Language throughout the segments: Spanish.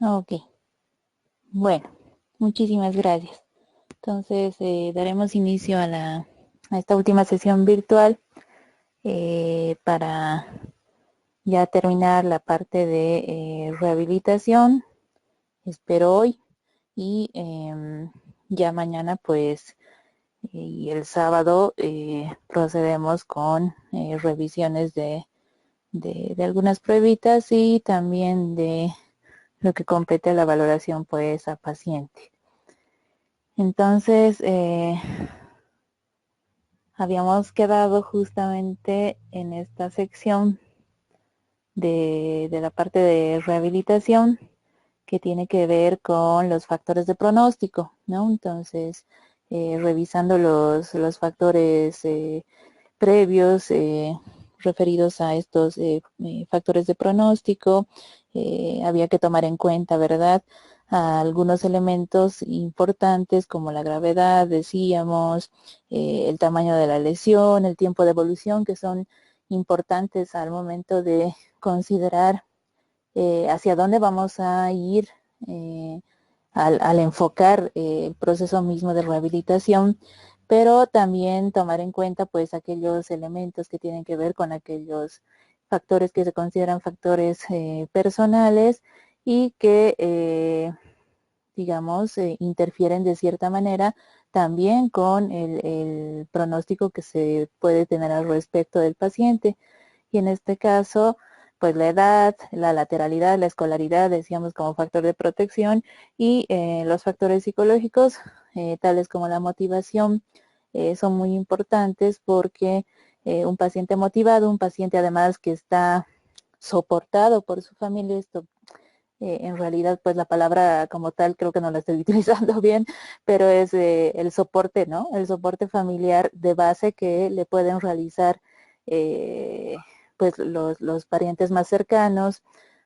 Ok, bueno, muchísimas gracias. Entonces, daremos inicio a esta última sesión virtual para ya terminar la parte de rehabilitación, espero hoy, y ya mañana pues y el sábado procedemos con revisiones de algunas pruebitas y también de lo que compete a la valoración pues a paciente. Entonces, habíamos quedado justamente en esta sección de la parte de rehabilitación que tiene que ver con los factores de pronóstico, ¿no? Entonces, revisando los factores previos referidos a estos factores de pronóstico, había que tomar en cuenta, ¿verdad?, a algunos elementos importantes como la gravedad, decíamos, el tamaño de la lesión, el tiempo de evolución, que son importantes al momento de considerar hacia dónde vamos a ir al enfocar el proceso mismo de rehabilitación, pero también tomar en cuenta pues aquellos elementos que tienen que ver con aquellos factores que se consideran factores personales y que digamos interfieren de cierta manera también con el pronóstico que se puede tener al respecto del paciente. Y en este caso, pues la edad, la lateralidad, la escolaridad, decíamos como factor de protección, y los factores psicológicos, tales como la motivación, son muy importantes porque un paciente motivado, un paciente además que está soportado por su familia, esto en realidad pues la palabra como tal creo que no la estoy utilizando bien, pero es el soporte, ¿no? El soporte familiar de base que le pueden realizar eh, pues los parientes más cercanos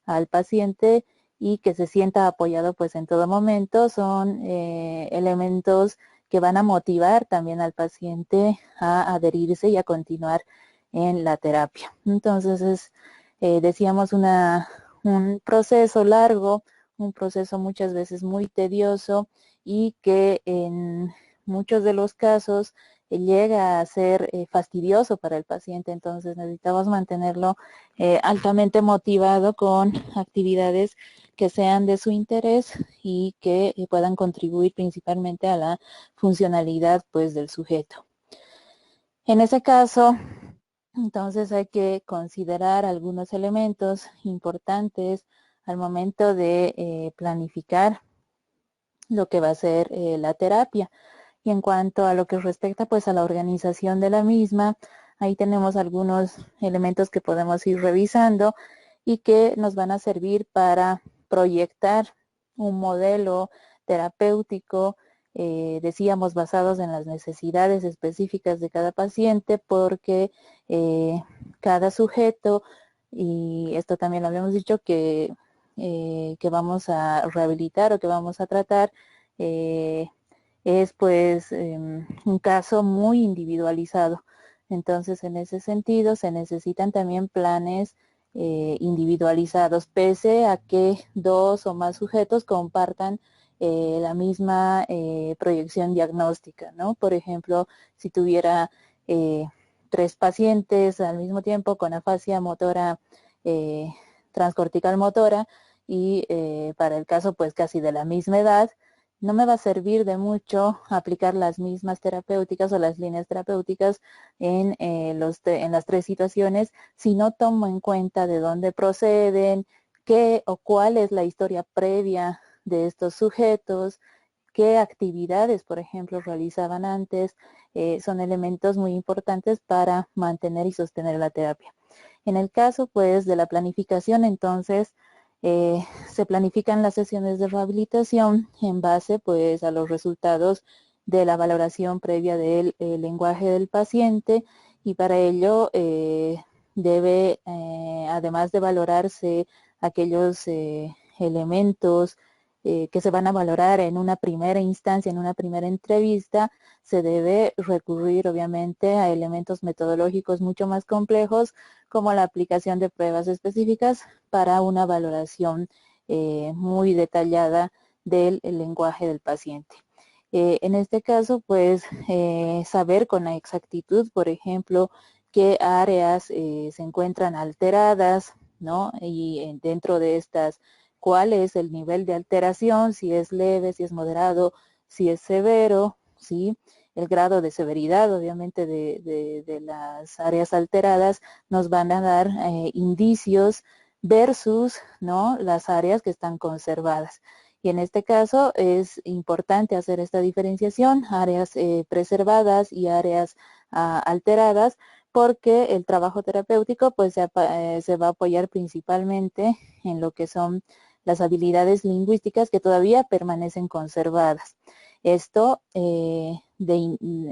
al paciente y que se sienta apoyado pues en todo momento son elementos que van a motivar también al paciente a adherirse y a continuar en la terapia. Entonces decíamos un proceso largo, un proceso muchas veces muy tedioso y que en muchos de los casos llega a ser fastidioso para el paciente. Entonces necesitamos mantenerlo altamente motivado con actividades que sean de su interés y que puedan contribuir principalmente a la funcionalidad pues del sujeto. En ese caso, entonces hay que considerar algunos elementos importantes al momento de planificar lo que va a ser la terapia. Y en cuanto a lo que respecta pues a la organización de la misma, ahí tenemos algunos elementos que podemos ir revisando y que nos van a servir para proyectar un modelo terapéutico, decíamos, basados en las necesidades específicas de cada paciente, porque cada sujeto, y esto también lo habíamos dicho, que vamos a rehabilitar o que vamos a tratar, es pues un caso muy individualizado. Entonces, en ese sentido, se necesitan también planes individualizados, pese a que dos o más sujetos compartan la misma proyección diagnóstica, ¿no? Por ejemplo, si tuviera eh, tres pacientes al mismo tiempo con afasia motora transcortical motora y para el caso pues casi de la misma edad, no me va a servir de mucho aplicar las mismas terapéuticas o las líneas terapéuticas en las tres situaciones si no tomo en cuenta de dónde proceden, qué o cuál es la historia previa de estos sujetos, qué actividades, por ejemplo, realizaban antes, son elementos muy importantes para mantener y sostener la terapia. En el caso, pues, de la planificación, entonces, se planifican las sesiones de rehabilitación en base, pues, a los resultados de la valoración previa del lenguaje del paciente y para ello debe, además de valorarse aquellos elementos que se van a valorar en una primera instancia, en una primera entrevista, se debe recurrir obviamente a elementos metodológicos mucho más complejos como la aplicación de pruebas específicas para una valoración muy detallada del lenguaje del paciente. En este caso, pues, saber con la exactitud, por ejemplo, qué áreas se encuentran alteradas, ¿no? Y dentro de estas, cuál es el nivel de alteración, si es leve, si es moderado, si es severo, ¿sí? El grado de severidad, obviamente, de las áreas alteradas nos van a dar indicios versus, ¿no?, las áreas que están conservadas. Y en este caso es importante hacer esta diferenciación, áreas preservadas y áreas alteradas, porque el trabajo terapéutico pues se va a apoyar principalmente en lo que son las habilidades lingüísticas que todavía permanecen conservadas. Esto,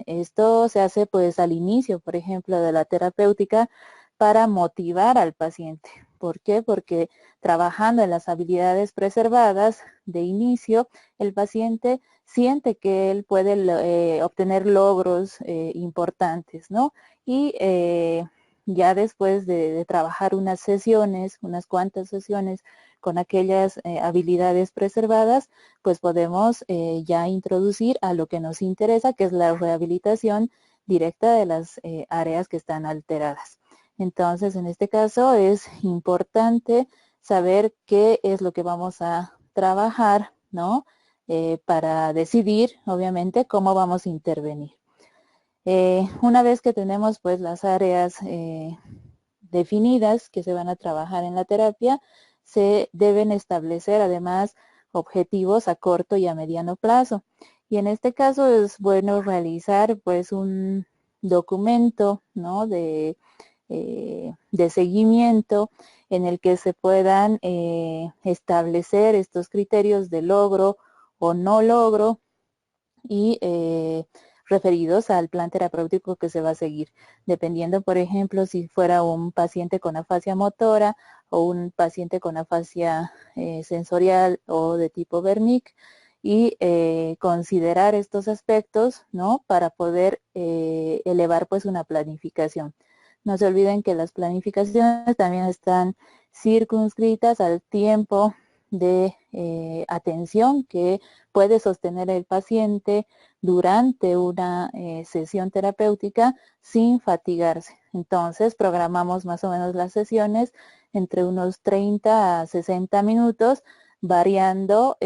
esto se hace pues al inicio, por ejemplo, de la terapéutica para motivar al paciente. ¿Por qué? Porque trabajando en las habilidades preservadas de inicio, el paciente siente que él puede obtener logros importantes, ¿no? Y ya después de trabajar unas sesiones, unas cuantas sesiones con aquellas habilidades preservadas, pues podemos ya introducir a lo que nos interesa, que es la rehabilitación directa de las áreas que están alteradas. Entonces, en este caso es importante saber qué es lo que vamos a trabajar, ¿no? Para decidir, obviamente, cómo vamos a intervenir. Una vez que tenemos pues las áreas definidas que se van a trabajar en la terapia, se deben establecer además objetivos a corto y a mediano plazo. Y en este caso es bueno realizar pues un documento, ¿no?, de seguimiento en el que se puedan establecer estos criterios de logro o no logro y referidos al plan terapéutico que se va a seguir, dependiendo, por ejemplo, si fuera un paciente con afasia motora o un paciente con afasia sensorial o de tipo Wernicke, y considerar estos aspectos, ¿no?, para poder elevar pues una planificación. No se olviden que las planificaciones también están circunscritas al tiempo de atención que puede sostener el paciente durante una sesión terapéutica sin fatigarse. Entonces, programamos más o menos las sesiones entre unos 30 a 60 minutos, variando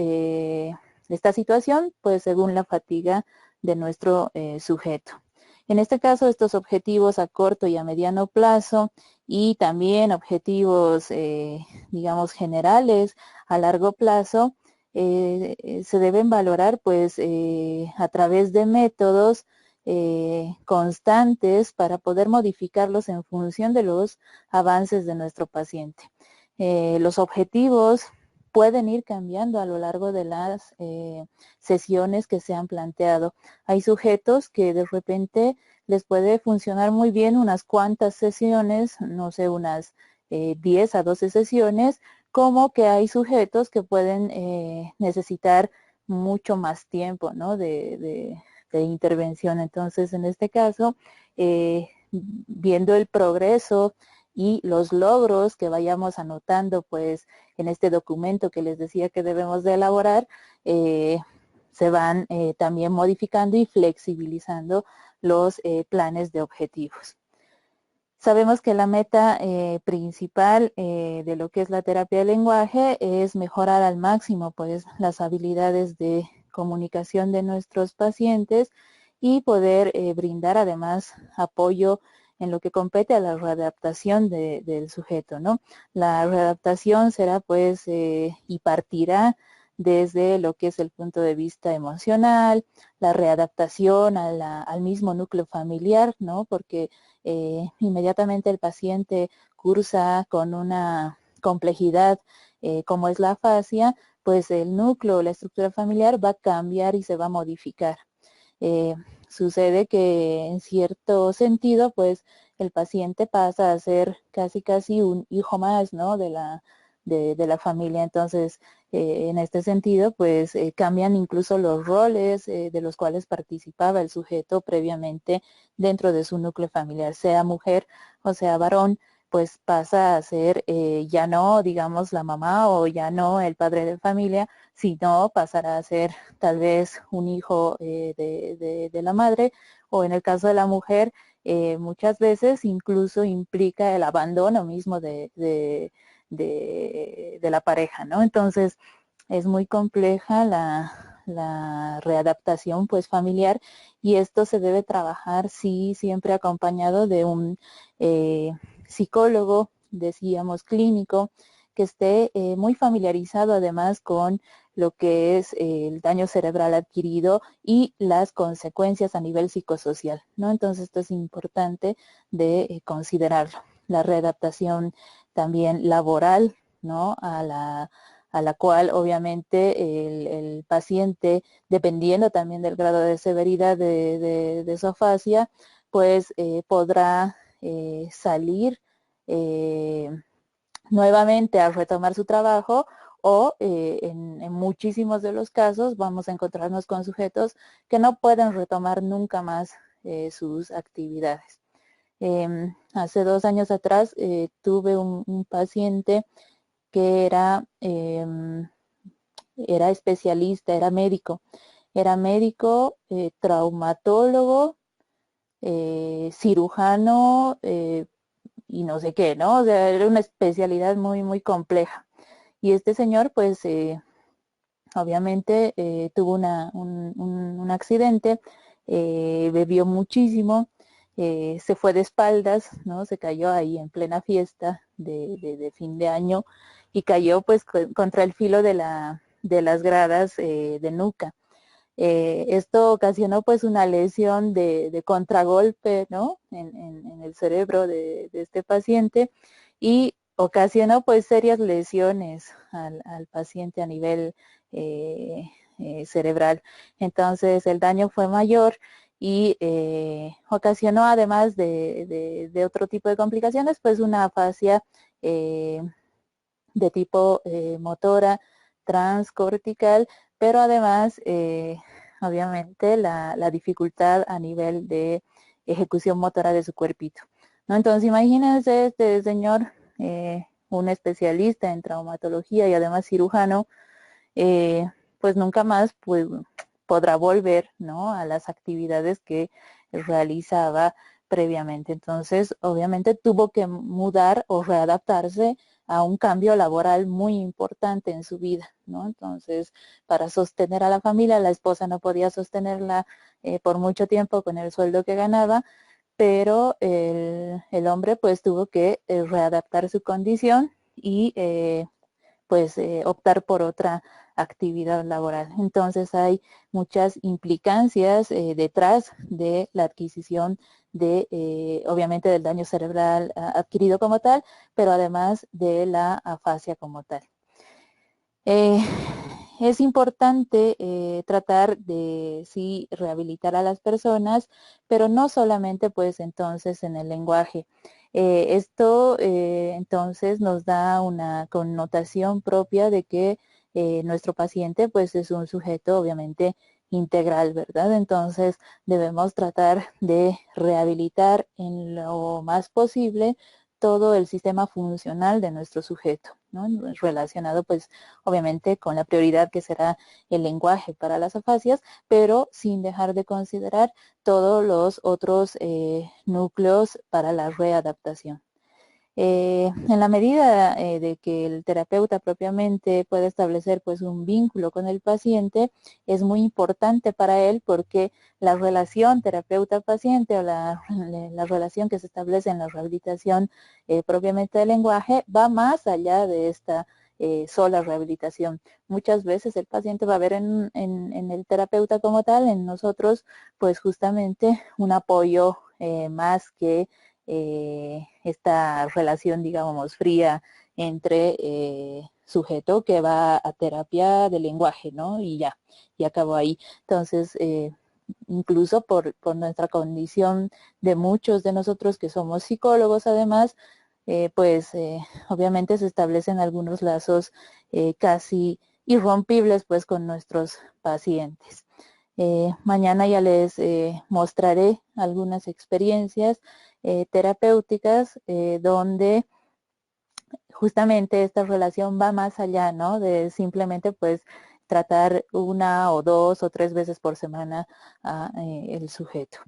esta situación, pues según la fatiga de nuestro sujeto. En este caso, estos objetivos a corto y a mediano plazo y también objetivos, digamos, generales a largo plazo, se deben valorar pues a través de métodos constantes para poder modificarlos en función de los avances de nuestro paciente. Los objetivos pueden ir cambiando a lo largo de las sesiones que se han planteado. Hay sujetos que de repente les puede funcionar muy bien unas cuantas sesiones, no sé, unas 10 a 12 sesiones, como que hay sujetos que pueden necesitar mucho más tiempo, ¿no?, de intervención. Entonces, en este caso, viendo el progreso y los logros que vayamos anotando pues en este documento que les decía que debemos de elaborar, se van también modificando y flexibilizando los planes de objetivos. Sabemos que la meta principal de lo que es la terapia del lenguaje es mejorar al máximo pues las habilidades de comunicación de nuestros pacientes y poder brindar además apoyo en lo que compete a la readaptación del sujeto, ¿no? La readaptación será pues y partirá desde lo que es el punto de vista emocional, la readaptación al mismo núcleo familiar, ¿no? Porque inmediatamente el paciente cursa con una complejidad como es la afasia, pues el núcleo, la estructura familiar va a cambiar y se va a modificar. Sucede que en cierto sentido, pues el paciente pasa a ser casi un hijo más, ¿no?, de la familia. Entonces, en este sentido, pues cambian incluso los roles de los cuales participaba el sujeto previamente dentro de su núcleo familiar, sea mujer o sea varón, pues pasa a ser ya no, digamos, la mamá o ya no el padre de familia, sino pasará a ser tal vez un hijo de la madre, o en el caso de la mujer, muchas veces incluso implica el abandono mismo de la pareja, ¿no? Entonces, es muy compleja la readaptación pues familiar, y esto se debe trabajar sí siempre acompañado de un psicólogo, decíamos clínico, que esté muy familiarizado además con lo que es el daño cerebral adquirido y las consecuencias a nivel psicosocial, ¿no? Entonces esto es importante de considerarlo. La readaptación también laboral, ¿no? A la cual obviamente el paciente, dependiendo también del grado de severidad de su afasia, pues podrá salir nuevamente a retomar su trabajo, o en muchísimos de los casos vamos a encontrarnos con sujetos que no pueden retomar nunca más sus actividades. Hace 2 años atrás tuve un paciente que era especialista, era médico, traumatólogo, cirujano y no sé qué, ¿no? O sea, era una especialidad muy, muy compleja. Y este señor, pues, obviamente tuvo un accidente, bebió muchísimo, se fue de espaldas, ¿no? Se cayó ahí en plena fiesta de fin de año y cayó pues contra el filo de las gradas de nuca. Esto ocasionó pues una lesión de contragolpe, ¿no? En el cerebro de este paciente, y ocasionó pues serias lesiones al paciente a nivel cerebral. Entonces el daño fue mayor y ocasionó, además de otro tipo de complicaciones, pues una afasia de tipo motora transcortical, pero además obviamente la dificultad a nivel de ejecución motora de su cuerpito, ¿no? Entonces imagínense este señor, un especialista en traumatología y además cirujano, pues nunca más pues, podrá volver, ¿no? A las actividades que realizaba previamente. Entonces, obviamente tuvo que mudar o readaptarse a un cambio laboral muy importante en su vida, ¿no? Entonces, para sostener a la familia, la esposa no podía sostenerla por mucho tiempo con el sueldo que ganaba, pero el hombre pues tuvo que readaptar su condición y pues optar por otra actividad laboral. Entonces hay muchas implicancias detrás de la adquisición de, obviamente, del daño cerebral adquirido como tal, pero además de la afasia como tal. Es importante tratar de sí rehabilitar a las personas, pero no solamente pues entonces en el lenguaje. Esto entonces nos da una connotación propia de que nuestro paciente pues es un sujeto obviamente integral, ¿verdad? Entonces debemos tratar de rehabilitar en lo más posible todo el sistema funcional de nuestro sujeto, ¿no? Relacionado pues obviamente con la prioridad que será el lenguaje para las afasias, pero sin dejar de considerar todos los otros núcleos para la readaptación. En la medida de que el terapeuta propiamente puede establecer pues un vínculo con el paciente, es muy importante para él, porque la relación terapeuta-paciente o la relación que se establece en la rehabilitación propiamente del lenguaje va más allá de esta sola rehabilitación. Muchas veces el paciente va a ver en el terapeuta como tal, en nosotros, pues justamente un apoyo más que esta relación, digamos, fría entre sujeto que va a terapia de lenguaje, ¿no? Y ya, y acabó ahí. Entonces, incluso por nuestra condición de muchos de nosotros que somos psicólogos además, pues obviamente se establecen algunos lazos casi irrompibles pues con nuestros pacientes. Mañana ya les mostraré algunas experiencias terapéuticas donde justamente esta relación va más allá, ¿no? De simplemente pues tratar 1 o 2 o 3 veces por semana a el sujeto.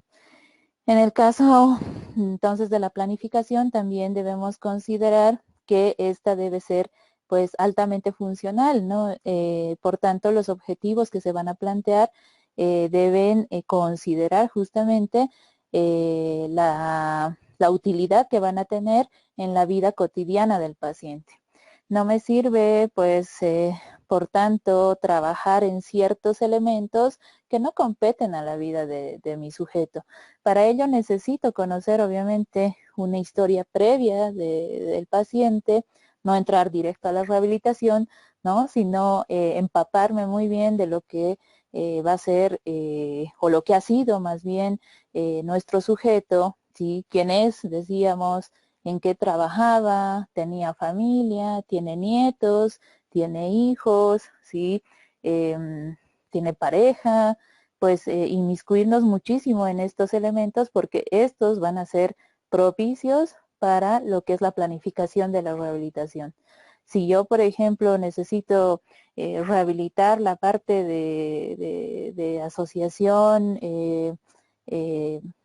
En el caso entonces de la planificación también debemos considerar que esta debe ser pues altamente funcional, ¿no? Por tanto, los objetivos que se van a plantear deben considerar justamente la utilidad que van a tener en la vida cotidiana del paciente. No me sirve, pues, por tanto, trabajar en ciertos elementos que no competen a la vida de mi sujeto. Para ello necesito conocer, obviamente, una historia previa del paciente, no entrar directo a la rehabilitación, ¿no? Sino empaparme muy bien de lo que va a ser, o lo que ha sido más bien nuestro sujeto, ¿sí? ¿Quién es? Decíamos, en qué trabajaba, tenía familia, tiene nietos, tiene hijos, ¿sí? Tiene pareja, pues inmiscuirnos muchísimo en estos elementos porque estos van a ser propicios para lo que es la planificación de la rehabilitación. Si yo, por ejemplo, necesito rehabilitar la parte de asociación,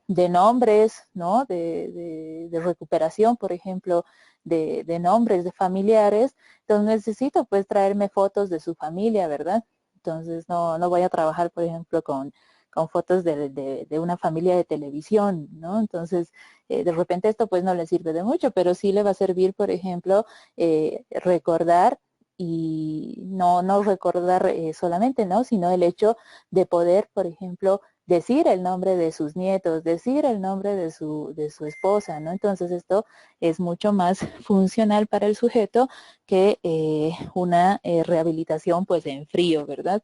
de nombres, ¿no? De recuperación, por ejemplo, de nombres de familiares, entonces necesito pues traerme fotos de su familia, ¿verdad? Entonces no voy a trabajar, por ejemplo, con fotos de una familia de televisión, ¿no? Entonces, de repente esto pues no le sirve de mucho, pero sí le va a servir, por ejemplo, recordar y no recordar solamente, ¿no? Sino el hecho de poder, por ejemplo, decir el nombre de sus nietos, decir el nombre de su esposa, ¿no? Entonces esto es mucho más funcional para el sujeto que una rehabilitación pues en frío, ¿verdad?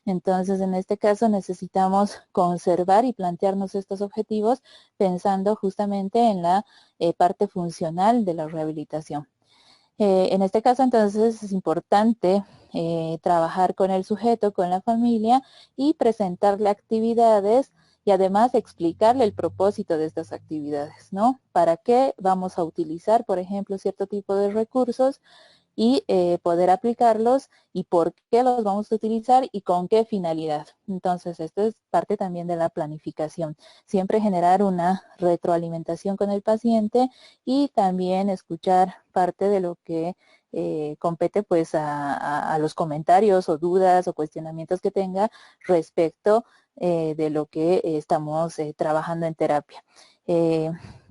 Entonces, en este caso necesitamos conservar y plantearnos estos objetivos pensando justamente en la parte funcional de la rehabilitación. En este caso, entonces, es importante trabajar con el sujeto, con la familia y presentarle actividades y además explicarle el propósito de estas actividades, ¿no? ¿Para qué vamos a utilizar, por ejemplo, cierto tipo de recursos? Y poder aplicarlos y por qué los vamos a utilizar y con qué finalidad. Entonces, esto es parte también de la planificación. Siempre generar una retroalimentación con el paciente y también escuchar parte de lo que compete pues a los comentarios o dudas o cuestionamientos que tenga respecto de lo que estamos trabajando en terapia.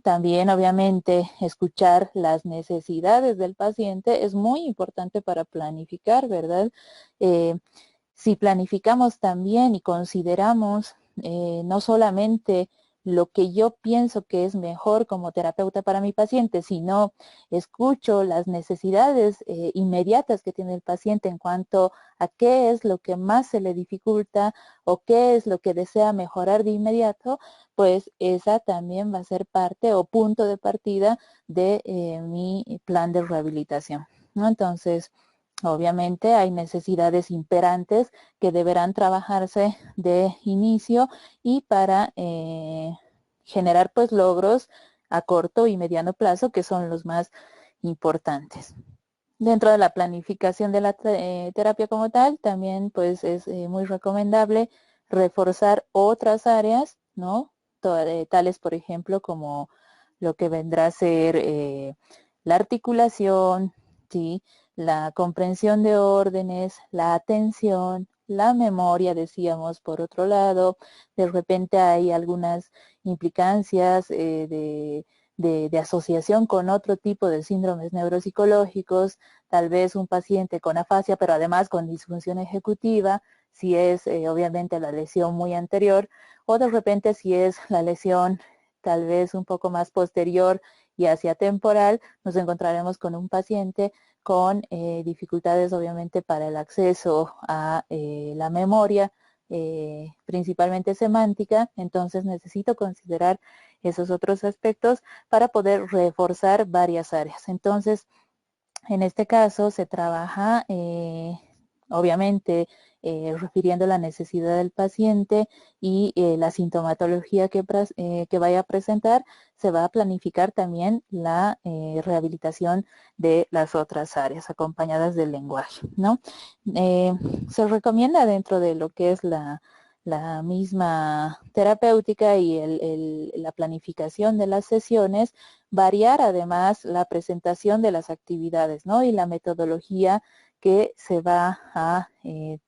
También, obviamente, escuchar las necesidades del paciente es muy importante para planificar, ¿verdad? Si planificamos también y consideramos no solamente lo que yo pienso que es mejor como terapeuta para mi paciente, sino escucho las necesidades inmediatas que tiene el paciente en cuanto a qué es lo que más se le dificulta o qué es lo que desea mejorar de inmediato, pues esa también va a ser parte o punto de partida de mi plan de rehabilitación, ¿no? Entonces, obviamente hay necesidades imperantes que deberán trabajarse de inicio y para generar pues logros a corto y mediano plazo que son los más importantes. Dentro de la planificación de la terapia como tal, también pues es muy recomendable reforzar otras áreas, ¿no? Tales, por ejemplo, como lo que vendrá a ser la articulación, ¿sí? La comprensión de órdenes, la atención, la memoria, decíamos, por otro lado. De repente hay algunas implicancias de asociación con otro tipo de síndromes neuropsicológicos, tal vez un paciente con afasia, pero además con disfunción ejecutiva, si es obviamente la lesión muy anterior, o de repente si es la lesión tal vez un poco más posterior y hacia temporal, nos encontraremos con un paciente con dificultades obviamente para el acceso a la memoria, principalmente semántica, entonces necesito considerar esos otros aspectos para poder reforzar varias áreas. Entonces, en este caso se trabaja obviamente refiriendo la necesidad del paciente y la sintomatología que vaya a presentar, se va a planificar también la rehabilitación de las otras áreas acompañadas del lenguaje, ¿no? Se recomienda dentro de lo que es la misma terapéutica y la planificación de las sesiones, variar además la presentación de las actividades, ¿no? Y la metodología que se va a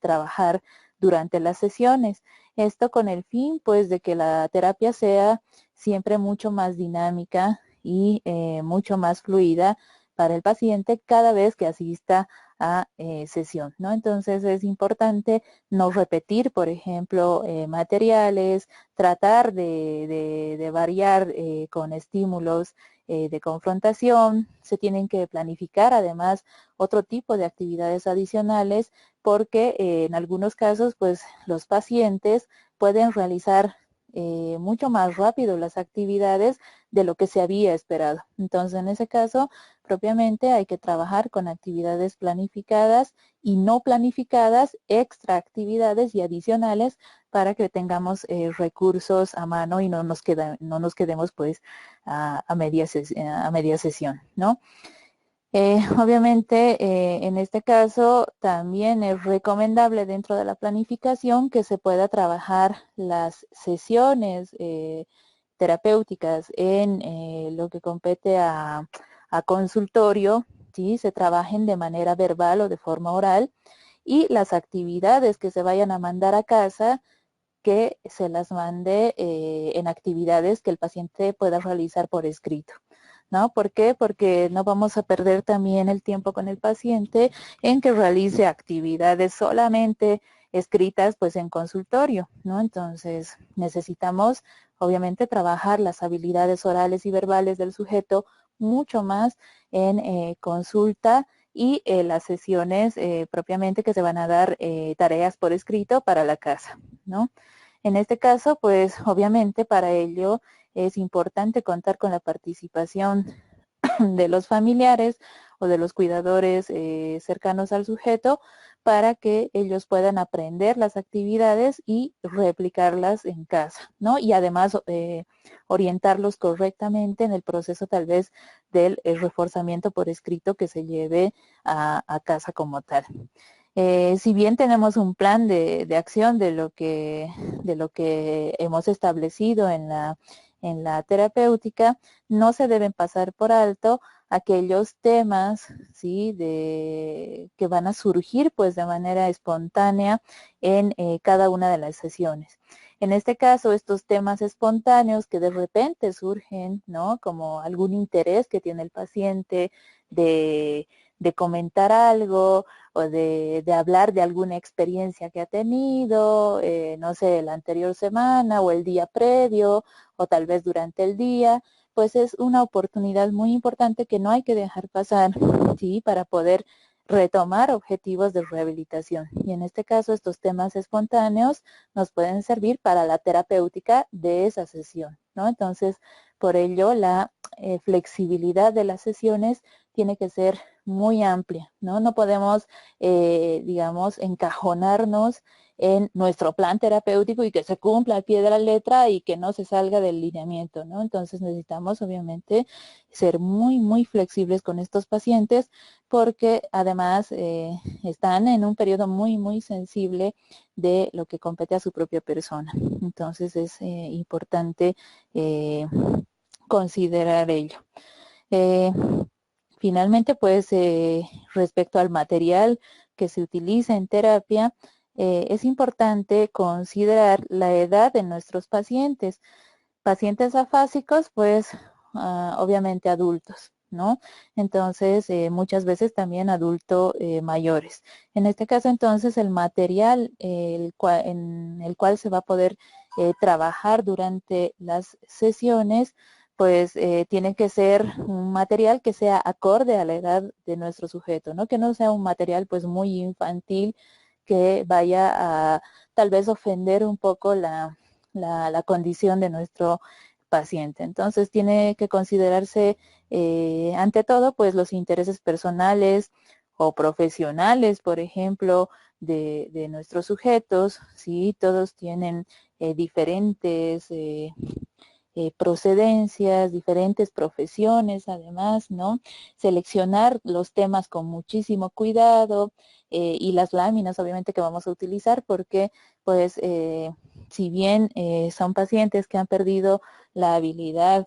trabajar durante las sesiones. Esto con el fin, pues, de que la terapia sea siempre mucho más dinámica y mucho más fluida para el paciente cada vez que asista a sesión, ¿no? Entonces es importante no repetir, por ejemplo, materiales, tratar de variar con estímulos de confrontación, se tienen que planificar además otro tipo de actividades adicionales porque en algunos casos pues los pacientes pueden realizar mucho más rápido las actividades de lo que se había esperado. Entonces en ese caso propiamente hay que trabajar con actividades planificadas y no planificadas, extra actividades y adicionales para que tengamos recursos a mano y no nos quedemos pues a media sesión, ¿no? Obviamente, en este caso también es recomendable dentro de la planificación que se pueda trabajar las sesiones terapéuticas en lo que compete a consultorio, ¿sí? Se trabajen de manera verbal o de forma oral y las actividades que se vayan a mandar a casa que se las mande en actividades que el paciente pueda realizar por escrito, ¿no? ¿Por qué? Porque no vamos a perder también el tiempo con el paciente en que realice actividades solamente escritas pues en consultorio, ¿no? Entonces necesitamos obviamente trabajar las habilidades orales y verbales del sujeto mucho más en consulta y las sesiones propiamente que se van a dar tareas por escrito para la casa, ¿no? En este caso, pues obviamente para ello es importante contar con la participación de los familiares o de los cuidadores cercanos al sujeto para que ellos puedan aprender las actividades y replicarlas en casa, ¿no? Y además orientarlos correctamente en el proceso tal vez del reforzamiento por escrito que se lleve a casa como tal. Si bien tenemos un plan de acción de lo que hemos establecido en la terapéutica, no se deben pasar por alto aquellos temas, ¿sí? Que van a surgir pues de manera espontánea en cada una de las sesiones. En este caso, estos temas espontáneos que de repente surgen, ¿no? Como algún interés que tiene el paciente de comentar algo o de hablar de alguna experiencia que ha tenido, no sé, la anterior semana o el día previo o tal vez durante el día, pues es una oportunidad muy importante que no hay que dejar pasar, ¿sí? Para poder retomar objetivos de rehabilitación. Y en este caso, estos temas espontáneos nos pueden servir para la terapéutica de esa sesión, ¿no? Entonces, por ello, la flexibilidad de las sesiones tiene que ser muy amplia, ¿no? No podemos, digamos, encajonarnos en nuestro plan terapéutico y que se cumpla al pie de la letra y que no se salga del lineamiento, ¿no? Entonces necesitamos, obviamente, ser muy, muy flexibles con estos pacientes porque además están en un periodo muy, muy sensible de lo que compete a su propia persona. Entonces es importante considerar ello. Finalmente, pues respecto al material que se utiliza en terapia, es importante considerar la edad de nuestros pacientes. Pacientes afásicos, pues obviamente adultos, ¿no? Entonces, muchas veces también adultos mayores. En este caso, entonces, el material en el cual se va a poder trabajar durante las sesiones, pues tiene que ser un material que sea acorde a la edad de nuestro sujeto, ¿no? Que no sea un material pues muy infantil que vaya a tal vez ofender un poco la condición de nuestro paciente. Entonces tiene que considerarse ante todo pues los intereses personales o profesionales, por ejemplo, de nuestros sujetos, ¿sí? Todos tienen diferentes procedencias, diferentes profesiones, además, ¿no? Seleccionar los temas con muchísimo cuidado y las láminas, obviamente, que vamos a utilizar porque, pues, si bien son pacientes que han perdido la habilidad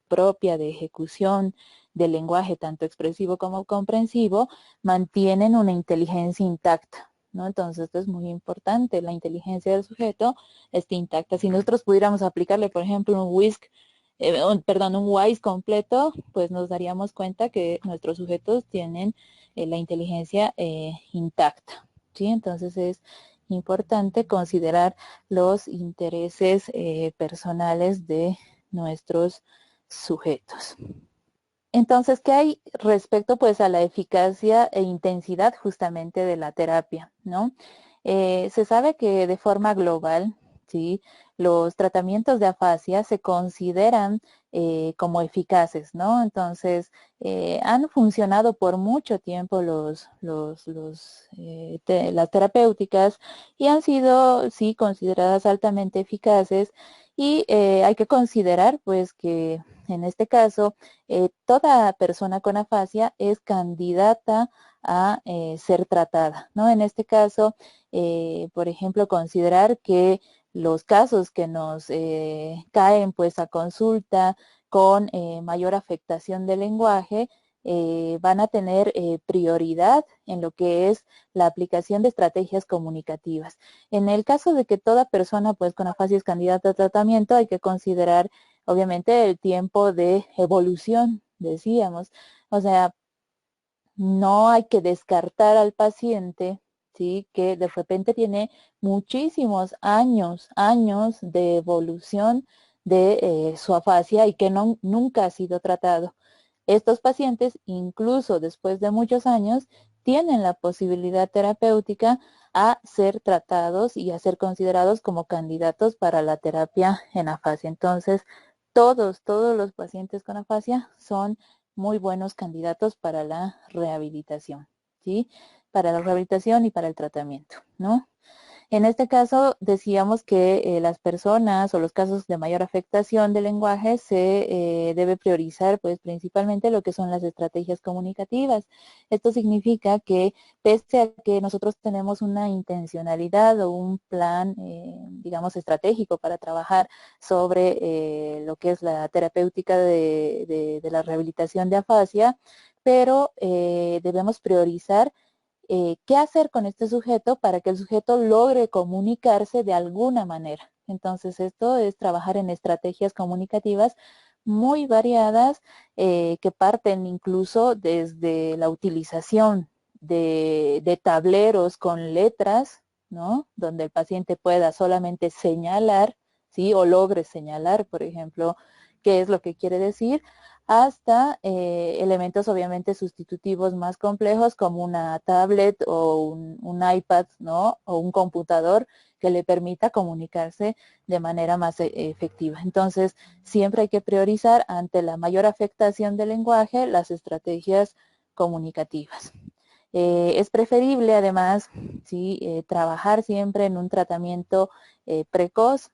propia de ejecución del lenguaje, tanto expresivo como comprensivo, mantienen una inteligencia intacta, ¿no? Entonces, esto es muy importante, la inteligencia del sujeto esté intacta. Si nosotros pudiéramos aplicarle, por ejemplo, un un WISE completo, pues nos daríamos cuenta que nuestros sujetos tienen la inteligencia intacta, ¿sí? Entonces es importante considerar los intereses personales de nuestros sujetos. Entonces, ¿qué hay respecto pues a la eficacia e intensidad justamente de la terapia, ¿no? Se sabe que de forma global, ¿sí? Los tratamientos de afasia se consideran como eficaces, ¿no? Entonces, han funcionado por mucho tiempo las terapéuticas y han sido, sí, consideradas altamente eficaces y hay que considerar pues que en este caso toda persona con afasia es candidata a ser tratada, ¿no? En este caso, por ejemplo, considerar que los casos que nos caen pues a consulta con mayor afectación del lenguaje van a tener prioridad en lo que es la aplicación de estrategias comunicativas. En el caso de que toda persona pues con afasia es candidata a tratamiento, hay que considerar obviamente el tiempo de evolución, decíamos. O sea, no hay que descartar al paciente, ¿sí? Que de repente tiene muchísimos años de evolución de su afasia y que nunca ha sido tratado. Estos pacientes, incluso después de muchos años, tienen la posibilidad terapéutica a ser tratados y a ser considerados como candidatos para la terapia en afasia. Entonces, todos los pacientes con afasia son muy buenos candidatos para la rehabilitación, ¿sí? Para la rehabilitación y para el tratamiento, ¿no? En este caso, decíamos que las personas o los casos de mayor afectación del lenguaje se debe priorizar, pues, principalmente lo que son las estrategias comunicativas. Esto significa que, pese a que nosotros tenemos una intencionalidad o un plan, digamos, estratégico para trabajar sobre lo que es la terapéutica de la rehabilitación de afasia, pero debemos priorizar qué hacer con este sujeto para que el sujeto logre comunicarse de alguna manera. Entonces, esto es trabajar en estrategias comunicativas muy variadas que parten incluso desde la utilización de tableros con letras, ¿no? Donde el paciente pueda solamente señalar, ¿sí? O logre señalar, por ejemplo, qué es lo que quiere decir, hasta elementos obviamente sustitutivos más complejos como una tablet o un iPad, ¿no? O un computador que le permita comunicarse de manera más efectiva. Entonces, siempre hay que priorizar ante la mayor afectación del lenguaje las estrategias comunicativas. Es preferible además ¿sí? Trabajar siempre en un tratamiento precoz,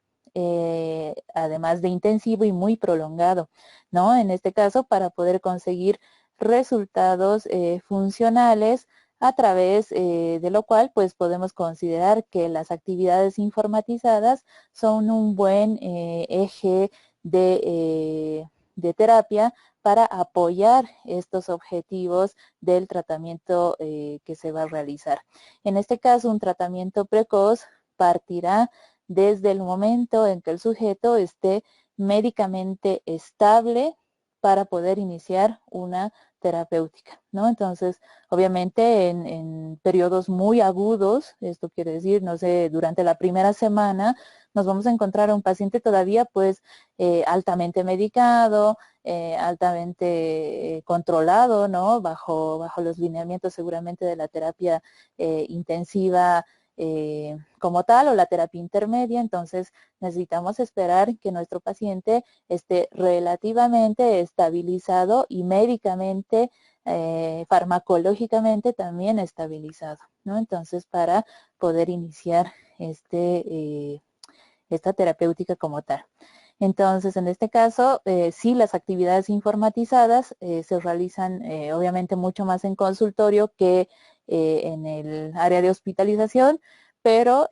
además de intensivo y muy prolongado, ¿no? En este caso, para poder conseguir resultados funcionales a través de lo cual pues podemos considerar que las actividades informatizadas son un buen eje de terapia para apoyar estos objetivos del tratamiento que se va a realizar. En este caso, un tratamiento precoz partirá desde el momento en que el sujeto esté médicamente estable para poder iniciar una terapéutica, ¿no? Entonces, obviamente en periodos muy agudos, esto quiere decir, no sé, durante la primera semana, nos vamos a encontrar a un paciente todavía pues altamente medicado, altamente controlado, ¿no? Bajo los lineamientos seguramente de la terapia intensiva como tal o la terapia intermedia. Entonces necesitamos esperar que nuestro paciente esté relativamente estabilizado y médicamente farmacológicamente también estabilizado, ¿no? Entonces, para poder iniciar esta terapéutica como tal. Entonces, en este caso, sí, las actividades informatizadas se realizan obviamente mucho más en consultorio que en el área de hospitalización, pero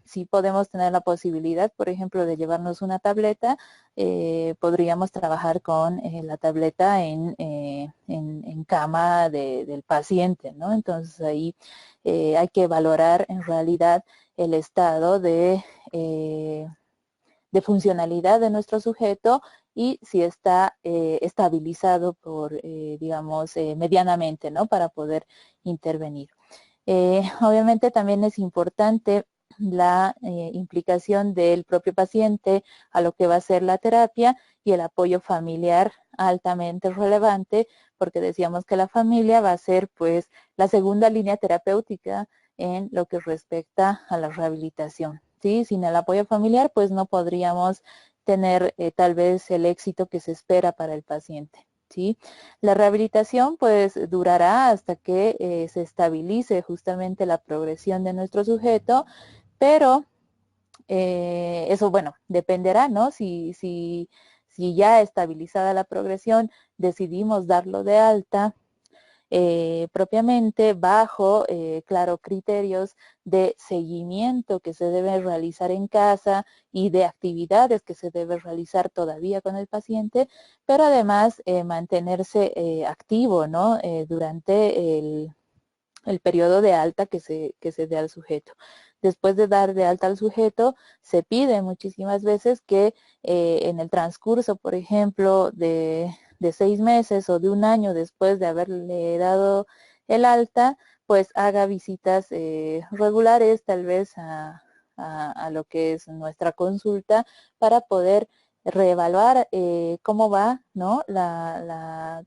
sí podemos tener la posibilidad, por ejemplo, de llevarnos una tableta, podríamos trabajar con la tableta en cama del paciente, ¿no? Entonces ahí hay que valorar en realidad el estado de funcionalidad de nuestro sujeto y si está estabilizado por, digamos, medianamente, ¿no? Para poder intervenir. Obviamente también es importante la implicación del propio paciente a lo que va a ser la terapia y el apoyo familiar altamente relevante, porque decíamos que la familia va a ser pues la segunda línea terapéutica en lo que respecta a la rehabilitación, ¿sí? Sin el apoyo familiar pues no podríamos tener tal vez el éxito que se espera para el paciente, ¿sí? La rehabilitación pues durará hasta que se estabilice justamente la progresión de nuestro sujeto, pero eso, bueno, dependerá, ¿no? Si ya estabilizada la progresión decidimos darlo de alta, propiamente bajo, claro, criterios de seguimiento que se debe realizar en casa y de actividades que se debe realizar todavía con el paciente, pero además mantenerse activo, ¿no? Durante el periodo de alta que se dé al sujeto. Después de dar de alta al sujeto, se pide muchísimas veces que en el transcurso, por ejemplo, de 6 meses o de un año después de haberle dado el alta, pues haga visitas regulares, tal vez a lo que es nuestra consulta, para poder reevaluar cómo va, ¿no?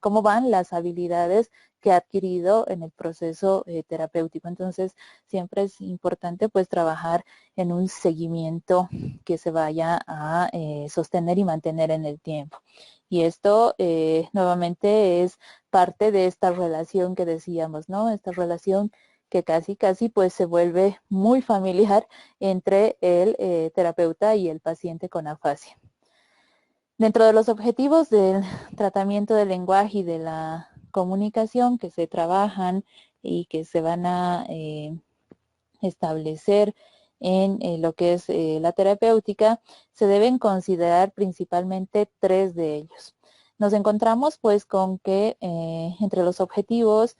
Cómo van las habilidades que ha adquirido en el proceso terapéutico. Entonces, siempre es importante pues trabajar en un seguimiento que se vaya a sostener y mantener en el tiempo. Y esto nuevamente es parte de esta relación que decíamos, ¿no? Esta relación que casi pues se vuelve muy familiar entre el terapeuta y el paciente con afasia. Dentro de los objetivos del tratamiento del lenguaje y de la comunicación que se trabajan y que se van a establecer en lo que es la terapéutica, se deben considerar principalmente 3 de ellos. Nos encontramos pues con que entre los objetivos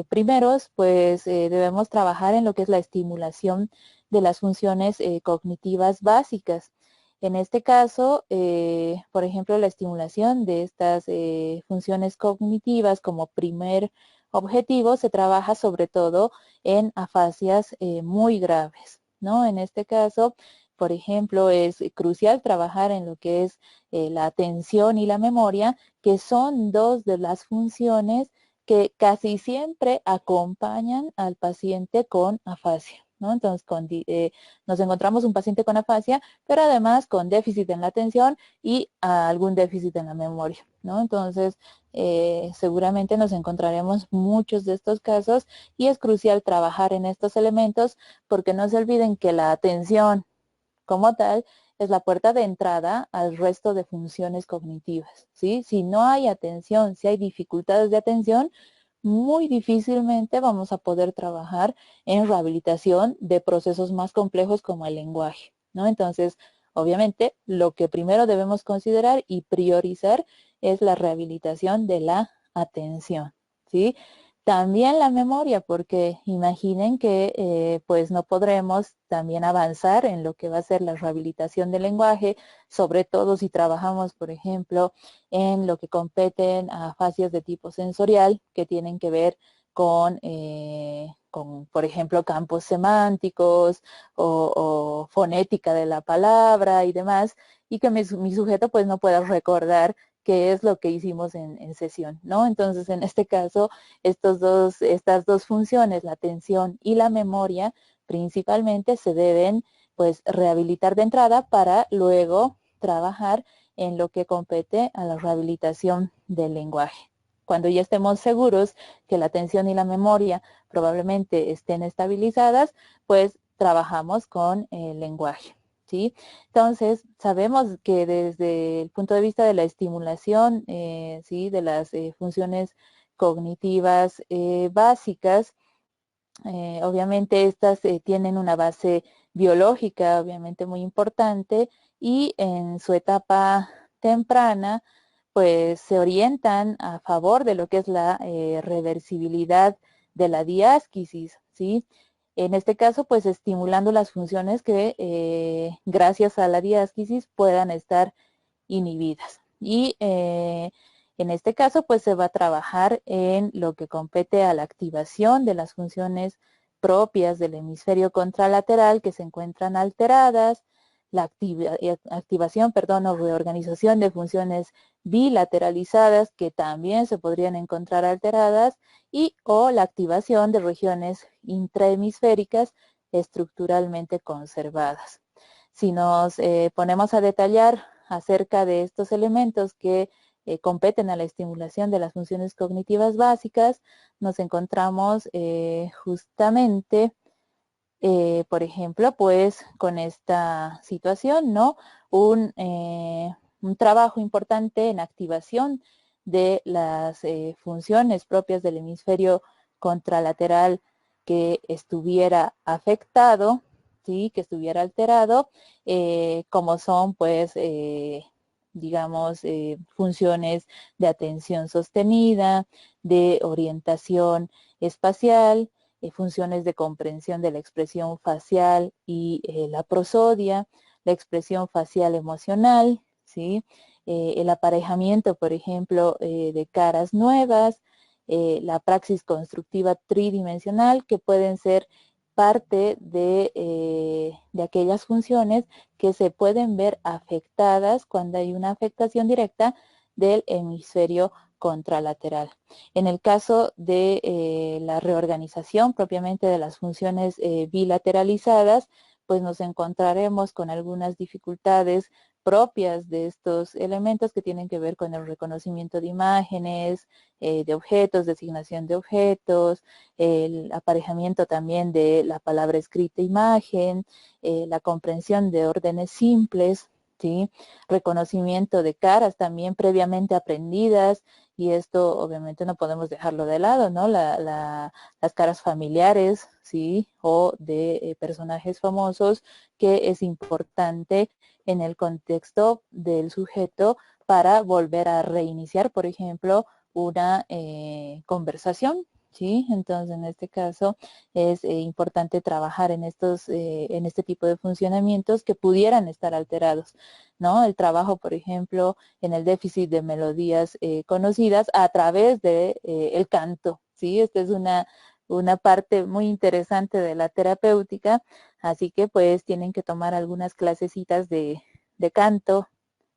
primeros pues debemos trabajar en lo que es la estimulación de las funciones cognitivas básicas. En este caso, por ejemplo, la estimulación de estas funciones cognitivas como primer objetivo se trabaja sobre todo en afasias muy graves, ¿no? En este caso, por ejemplo, es crucial trabajar en lo que es la atención y la memoria, que son 2 de las funciones que casi siempre acompañan al paciente con afasia, ¿no? Entonces, nos encontramos un paciente con afasia, pero además con déficit en la atención y algún déficit en la memoria, ¿no? Entonces, seguramente nos encontraremos muchos de estos casos y es crucial trabajar en estos elementos porque no se olviden que la atención como tal es la puerta de entrada al resto de funciones cognitivas, ¿sí? Si no hay atención, si hay dificultades de atención, muy difícilmente vamos a poder trabajar en rehabilitación de procesos más complejos como el lenguaje, ¿no? Entonces, obviamente, lo que primero debemos considerar y priorizar es la rehabilitación de la atención, ¿sí? También la memoria, porque imaginen que pues no podremos también avanzar en lo que va a ser la rehabilitación del lenguaje, sobre todo si trabajamos, por ejemplo, en lo que competen a afasias de tipo sensorial, que tienen que ver con por ejemplo, campos semánticos o fonética de la palabra y demás, y que mi sujeto pues no pueda recordar qué es lo que hicimos en sesión, ¿no? Entonces, en este caso, estas dos funciones, la atención y la memoria, principalmente se deben pues rehabilitar de entrada para luego trabajar en lo que compete a la rehabilitación del lenguaje. Cuando ya estemos seguros que la atención y la memoria probablemente estén estabilizadas, pues trabajamos con el lenguaje, ¿sí? Entonces, sabemos que desde el punto de vista de la estimulación, ¿sí? De las funciones cognitivas básicas, obviamente estas tienen una base biológica, obviamente muy importante, y en su etapa temprana, pues se orientan a favor de lo que es la reversibilidad de la diásquisis, ¿sí? En este caso, pues estimulando las funciones que gracias a la diásquisis puedan estar inhibidas. Y en este caso, pues se va a trabajar en lo que compete a la activación de las funciones propias del hemisferio contralateral que se encuentran alteradas, la activación, perdón, o reorganización de funciones bilateralizadas que también se podrían encontrar alteradas y o la activación de regiones intrahemisféricas estructuralmente conservadas. Si nos ponemos a detallar acerca de estos elementos que competen a la estimulación de las funciones cognitivas básicas, nos encontramos justamente, por ejemplo, pues con esta situación, ¿no? Un trabajo importante en activación de las funciones propias del hemisferio contralateral que estuviera afectado, ¿sí? Que estuviera alterado, como son, pues, digamos, funciones de atención sostenida, de orientación espacial, funciones de comprensión de la expresión facial y la prosodia, la expresión facial emocional, ¿sí? El aparejamiento, por ejemplo, de caras nuevas, la praxis constructiva tridimensional, que pueden ser parte de aquellas funciones que se pueden ver afectadas cuando hay una afectación directa del hemisferio contralateral. En el caso de la reorganización propiamente de las funciones bilateralizadas, pues nos encontraremos con algunas dificultades propias de estos elementos que tienen que ver con el reconocimiento de imágenes, de objetos, designación de objetos, el aparejamiento también de la palabra escrita imagen, la comprensión de órdenes simples, ¿sí? Reconocimiento de caras también previamente aprendidas, y esto obviamente no podemos dejarlo de lado, ¿no? Las caras familiares, ¿sí? O de personajes famosos, que es importante en el contexto del sujeto para volver a reiniciar, por ejemplo, una conversación, ¿sí? Entonces, en este caso es importante trabajar en en este tipo de funcionamientos que pudieran estar alterados, ¿no? El trabajo, por ejemplo, en el déficit de melodías conocidas a través de el canto, ¿sí? Esta es una parte muy interesante de la terapéutica, así que pues tienen que tomar algunas clasecitas de canto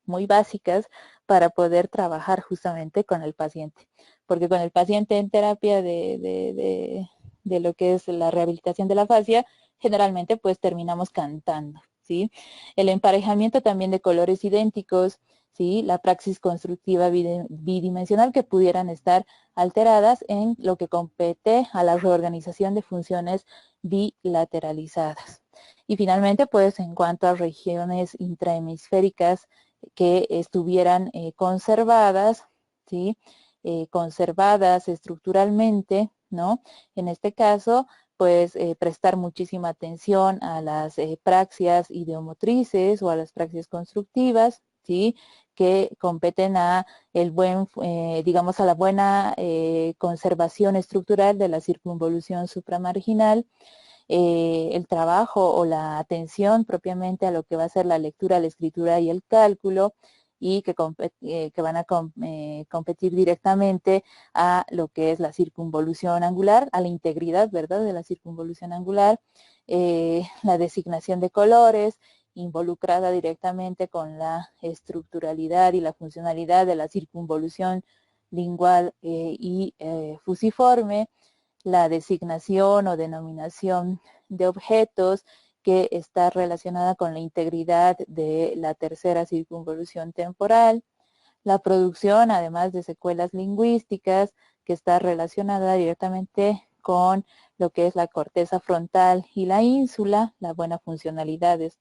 muy básicas para poder trabajar justamente con el paciente, porque con el paciente en terapia de lo que es la rehabilitación de la fascia, generalmente pues terminamos cantando, ¿sí? El emparejamiento también de colores idénticos, ¿sí? La praxis constructiva bidimensional que pudieran estar alteradas en lo que compete a la reorganización de funciones bilateralizadas. Y finalmente, pues en cuanto a regiones intrahemisféricas que estuvieran conservadas, ¿sí? Conservadas estructuralmente, ¿no? En este caso, pues prestar muchísima atención a las praxias ideomotrices o a las praxias constructivas, ¿sí? Que competen a el buen, digamos, a la buena conservación estructural de la circunvolución supramarginal, el trabajo o la atención propiamente a lo que va a ser la lectura, la escritura y el cálculo, y que van a competir directamente a lo que es la circunvolución angular, a la integridad, ¿verdad?, de la circunvolución angular, la designación de colores, involucrada directamente con la estructuralidad y la funcionalidad de la circunvolución lingual y fusiforme, la designación o denominación de objetos que está relacionada con la integridad de la tercera circunvolución temporal, la producción, además de secuelas lingüísticas, que está relacionada directamente con lo que es la corteza frontal y la ínsula, la buena funcionalidad de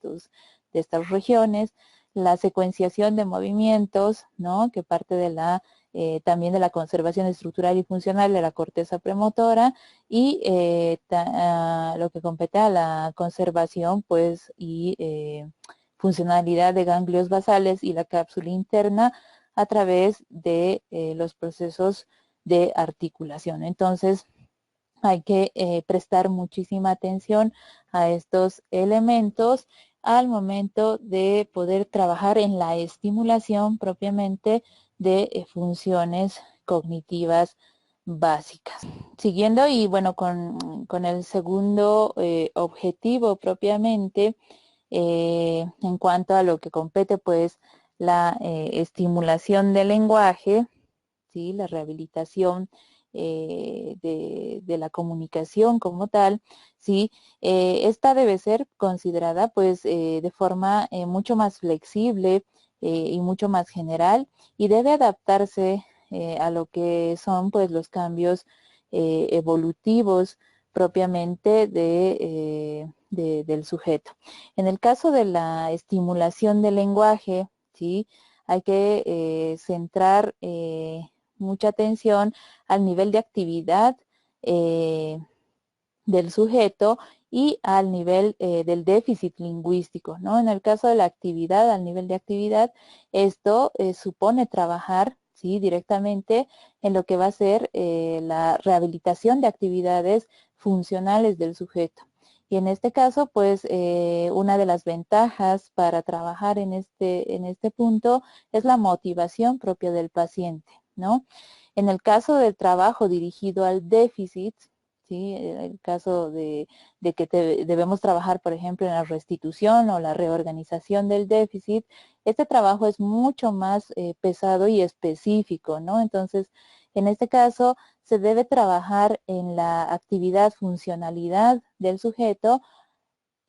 estas regiones, la secuenciación de movimientos, ¿no? Que parte de también de la conservación estructural y funcional de la corteza premotora, y lo que compete a la conservación, pues, y funcionalidad de ganglios basales y la cápsula interna a través de los procesos de articulación. Entonces, hay que prestar muchísima atención a estos elementos al momento de poder trabajar en la estimulación propiamente de funciones cognitivas básicas. Siguiendo y bueno, con el segundo objetivo propiamente, en cuanto a lo que compete, pues la estimulación del lenguaje, ¿sí? La rehabilitación de la comunicación como tal, ¿sí? Esta debe ser considerada pues de forma mucho más flexible y mucho más general, y debe adaptarse a lo que son pues los cambios evolutivos propiamente del sujeto. En el caso de la estimulación del lenguaje, ¿sí? Hay que centrar mucha atención al nivel de actividad del sujeto y al nivel del déficit lingüístico, ¿no? En el caso de la actividad, al nivel de actividad, esto supone trabajar, ¿sí? Directamente en lo que va a ser la rehabilitación de actividades funcionales del sujeto. Y en este caso, pues, una de las ventajas para trabajar en este punto es la motivación propia del paciente, ¿no? En el caso del trabajo dirigido al déficit, ¿sí? El caso de que debemos trabajar, por ejemplo, en la restitución o la reorganización del déficit, este trabajo es mucho más pesado y específico, ¿no? Entonces, en este caso, se debe trabajar en la actividad, funcionalidad del sujeto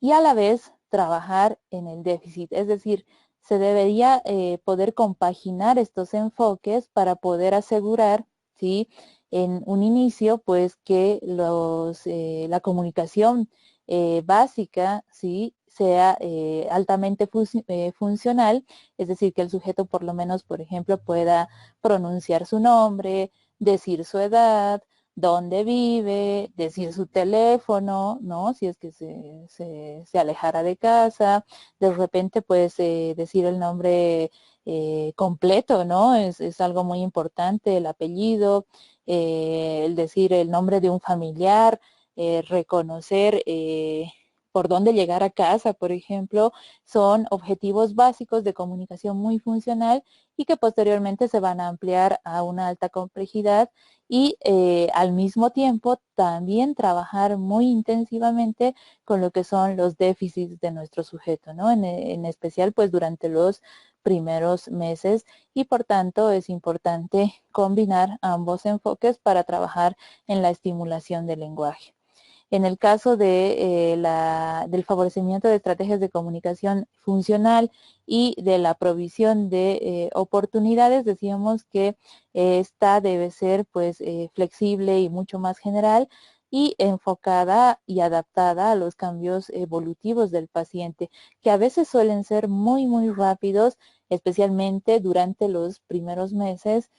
y a la vez trabajar en el déficit. Es decir, se debería poder compaginar estos enfoques para poder asegurar, ¿sí? En un inicio, pues que la comunicación básica, ¿sí? Sea altamente funcional, es decir, que el sujeto por lo menos, por ejemplo, pueda pronunciar su nombre, decir su edad, dónde vive, decir su teléfono, ¿no? Si es que se alejara de casa, de repente pues decir el nombre completo, ¿no? Es algo muy importante, el apellido, el decir el nombre de un familiar, reconocer por dónde llegar a casa, por ejemplo, son objetivos básicos de comunicación muy funcional y que posteriormente se van a ampliar a una alta complejidad y al mismo tiempo también trabajar muy intensivamente con lo que son los déficits de nuestro sujeto, ¿no? En especial pues durante los primeros meses, y por tanto es importante combinar ambos enfoques para trabajar en la estimulación del lenguaje. En el caso del favorecimiento de estrategias de comunicación funcional y de la provisión de oportunidades, decíamos que esta debe ser pues flexible y mucho más general y enfocada y adaptada a los cambios evolutivos del paciente, que a veces suelen ser muy rápidos, especialmente durante los primeros meses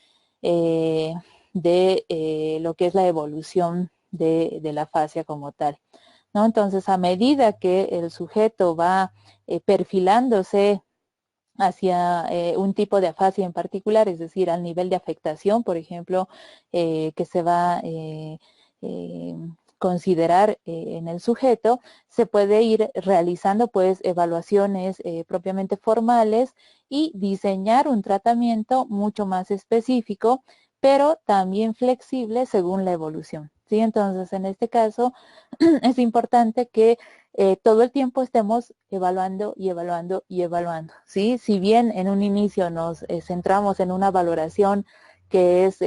de lo que es la evolución de la fascia como tal, ¿no? Entonces, a medida que el sujeto va perfilándose hacia un tipo de afasia en particular, es decir, al nivel de afectación, por ejemplo, que se va eh, considerar en el sujeto, se puede ir realizando pues evaluaciones propiamente formales y diseñar un tratamiento mucho más específico, pero también flexible según la evolución, ¿sí? Entonces, en este caso, es importante que todo el tiempo estemos evaluando y evaluando y evaluando, ¿sí? Si bien en un inicio nos centramos en una valoración que es,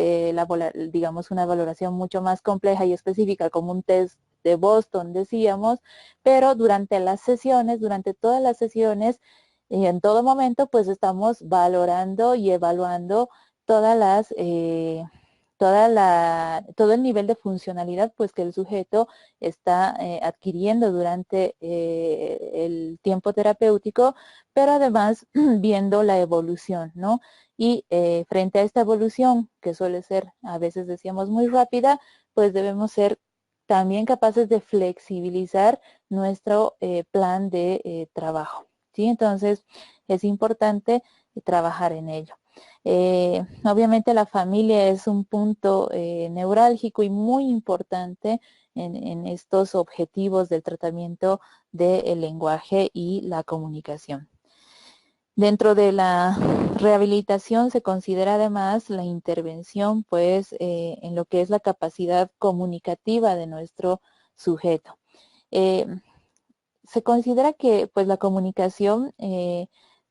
digamos, una valoración mucho más compleja y específica, como un test de Boston, decíamos, pero durante las sesiones, durante todas las sesiones, Y en todo momento pues estamos valorando y evaluando todas las, todo el nivel de funcionalidad pues que el sujeto está adquiriendo durante el tiempo terapéutico, pero además viendo la evolución, ¿no? Y frente a esta evolución, que suele ser, a veces decíamos, muy rápida, pues debemos ser también capaces de flexibilizar nuestro plan de trabajo, ¿sí? Entonces, es importante trabajar en ello. Obviamente la familia es un punto neurálgico y muy importante en estos objetivos del tratamiento del lenguaje y la comunicación. Dentro de la rehabilitación se considera además la intervención pues en lo que es la capacidad comunicativa de nuestro sujeto. Eh, Se considera que pues la comunicación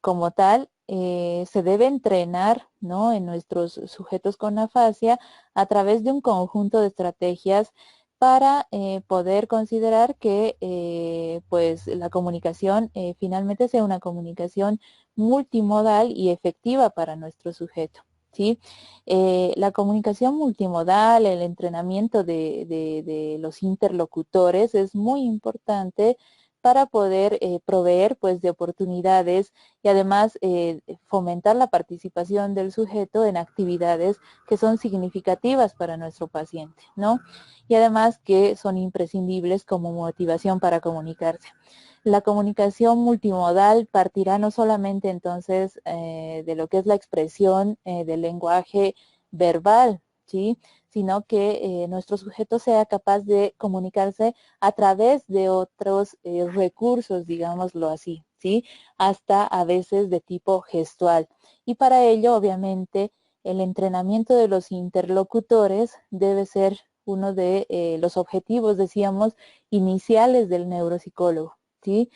como tal se debe entrenar, ¿no?, en nuestros sujetos con afasia a través de un conjunto de estrategias para poder considerar que pues la comunicación finalmente sea una comunicación multimodal y efectiva para nuestro sujeto, ¿sí? La comunicación multimodal, el entrenamiento de los interlocutores es muy importante para poder proveer pues de oportunidades y además fomentar la participación del sujeto en actividades que son significativas para nuestro paciente, ¿no? Y además que son imprescindibles como motivación para comunicarse. La comunicación multimodal partirá no solamente entonces de lo que es la expresión del lenguaje verbal, ¿sí?, sino que nuestro sujeto sea capaz de comunicarse a través de otros recursos, digámoslo así, ¿sí?, hasta a veces de tipo gestual. Y para ello, obviamente, el entrenamiento de los interlocutores debe ser uno de los objetivos, decíamos, iniciales del neuropsicólogo, ¿sí?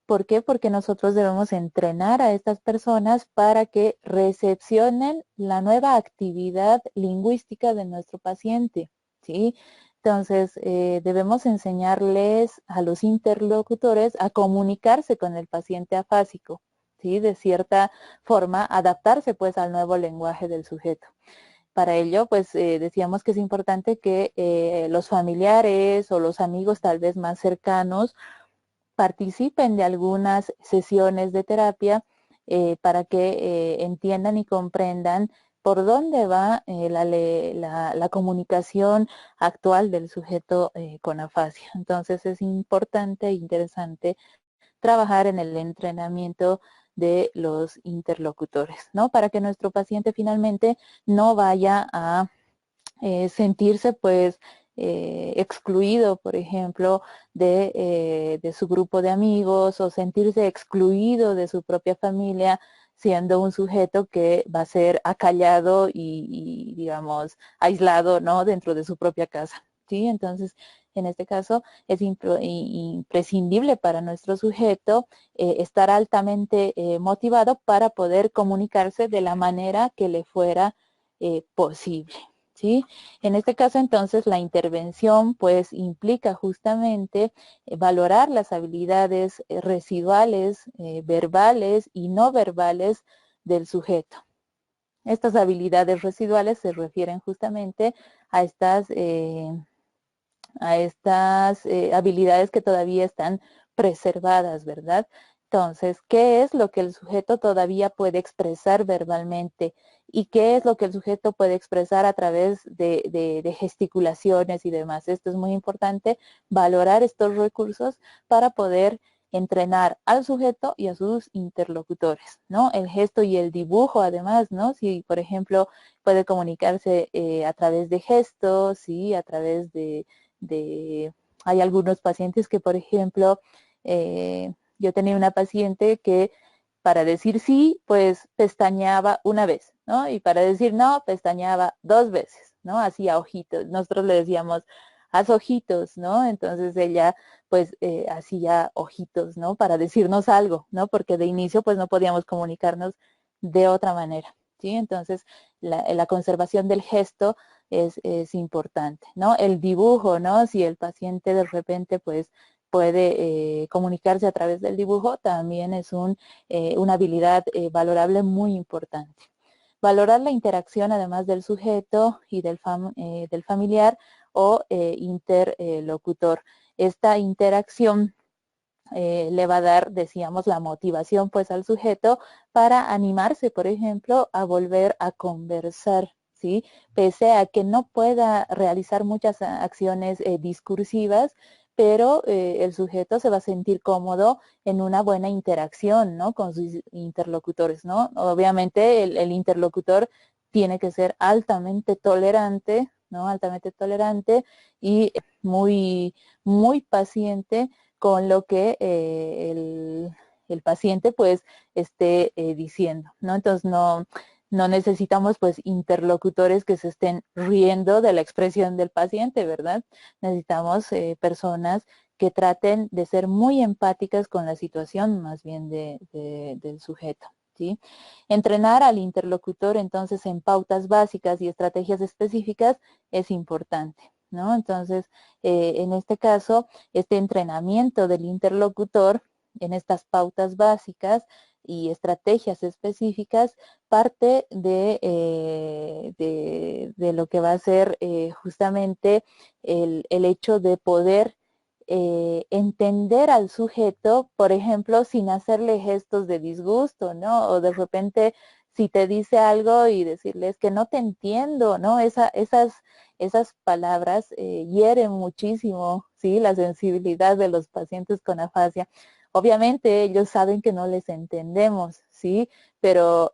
¿Por qué? Porque nosotros debemos entrenar a estas personas para que recepcionen la nueva actividad lingüística de nuestro paciente, ¿sí? Entonces, debemos enseñarles a los interlocutores a comunicarse con el paciente afásico, ¿sí? De cierta forma, adaptarse pues al nuevo lenguaje del sujeto. Para ello, pues decíamos que es importante que los familiares o los amigos tal vez más cercanos participen de algunas sesiones de terapia para que entiendan y comprendan por dónde va la comunicación actual del sujeto con afasia. Entonces es importante e interesante trabajar en el entrenamiento de los interlocutores, ¿no? Para que nuestro paciente finalmente no vaya a sentirse pues excluido, por ejemplo, de su grupo de amigos o sentirse excluido de su propia familia siendo un sujeto que va a ser acallado digamos, aislado, ¿no?, dentro de su propia casa, ¿sí? Entonces, en este caso, es imprescindible para nuestro sujeto estar altamente motivado para poder comunicarse de la manera que le fuera posible, ¿sí? En este caso, entonces, la intervención pues implica justamente valorar las habilidades residuales, verbales y no verbales del sujeto. Estas habilidades residuales se refieren justamente a estas habilidades que todavía están preservadas, ¿verdad? Entonces, ¿qué es lo que el sujeto todavía puede expresar verbalmente? ¿Y qué es lo que el sujeto puede expresar a través de gesticulaciones y demás? Esto es muy importante, valorar estos recursos para poder entrenar al sujeto y a sus interlocutores, ¿no? El gesto y el dibujo, además, ¿no? Si, por ejemplo, puede comunicarse a través de gestos, ¿sí?, a través hay algunos pacientes que, por ejemplo, yo tenía una paciente que para decir sí, pues pestañeaba una vez, ¿no? Y para decir no, pestañeaba 2 veces, ¿no? Hacía ojitos. Nosotros le decíamos, haz ojitos, ¿no? Entonces ella, pues, hacía ojitos, ¿no? Para decirnos algo, ¿no? Porque de inicio, pues, no podíamos comunicarnos de otra manera, ¿sí? Entonces, la conservación del gesto es importante, ¿no? El dibujo, ¿no? Si el paciente de repente, pues, puede comunicarse a través del dibujo, también es una habilidad valorable muy importante. Valorar la interacción además del sujeto y del familiar o interlocutor. Esta interacción le va a dar, decíamos, la motivación pues al sujeto para animarse, por ejemplo, a volver a conversar, ¿sí? Pese a que no pueda realizar muchas acciones discursivas, pero el sujeto se va a sentir cómodo en una buena interacción, ¿no? Con sus interlocutores, ¿no? Obviamente el interlocutor tiene que ser altamente tolerante, ¿no? Altamente tolerante y muy, muy paciente con lo que el paciente pues esté diciendo, ¿no? Entonces no necesitamos pues interlocutores que se estén riendo de la expresión del paciente, ¿verdad? Necesitamos personas que traten de ser muy empáticas con la situación más bien del sujeto, ¿sí? Entrenar al interlocutor entonces en pautas básicas y estrategias específicas es importante, ¿no? Entonces, en este caso, este entrenamiento del interlocutor en estas pautas básicas y estrategias específicas parte de lo que va a ser justamente el hecho de poder entender al sujeto, por ejemplo, sin hacerle gestos de disgusto, ¿no? O de repente si te dice algo y decirles que no te entiendo, ¿no? Esas palabras hieren muchísimo, ¿sí? La sensibilidad de los pacientes con afasia. Obviamente ellos saben que no les entendemos, ¿sí? Pero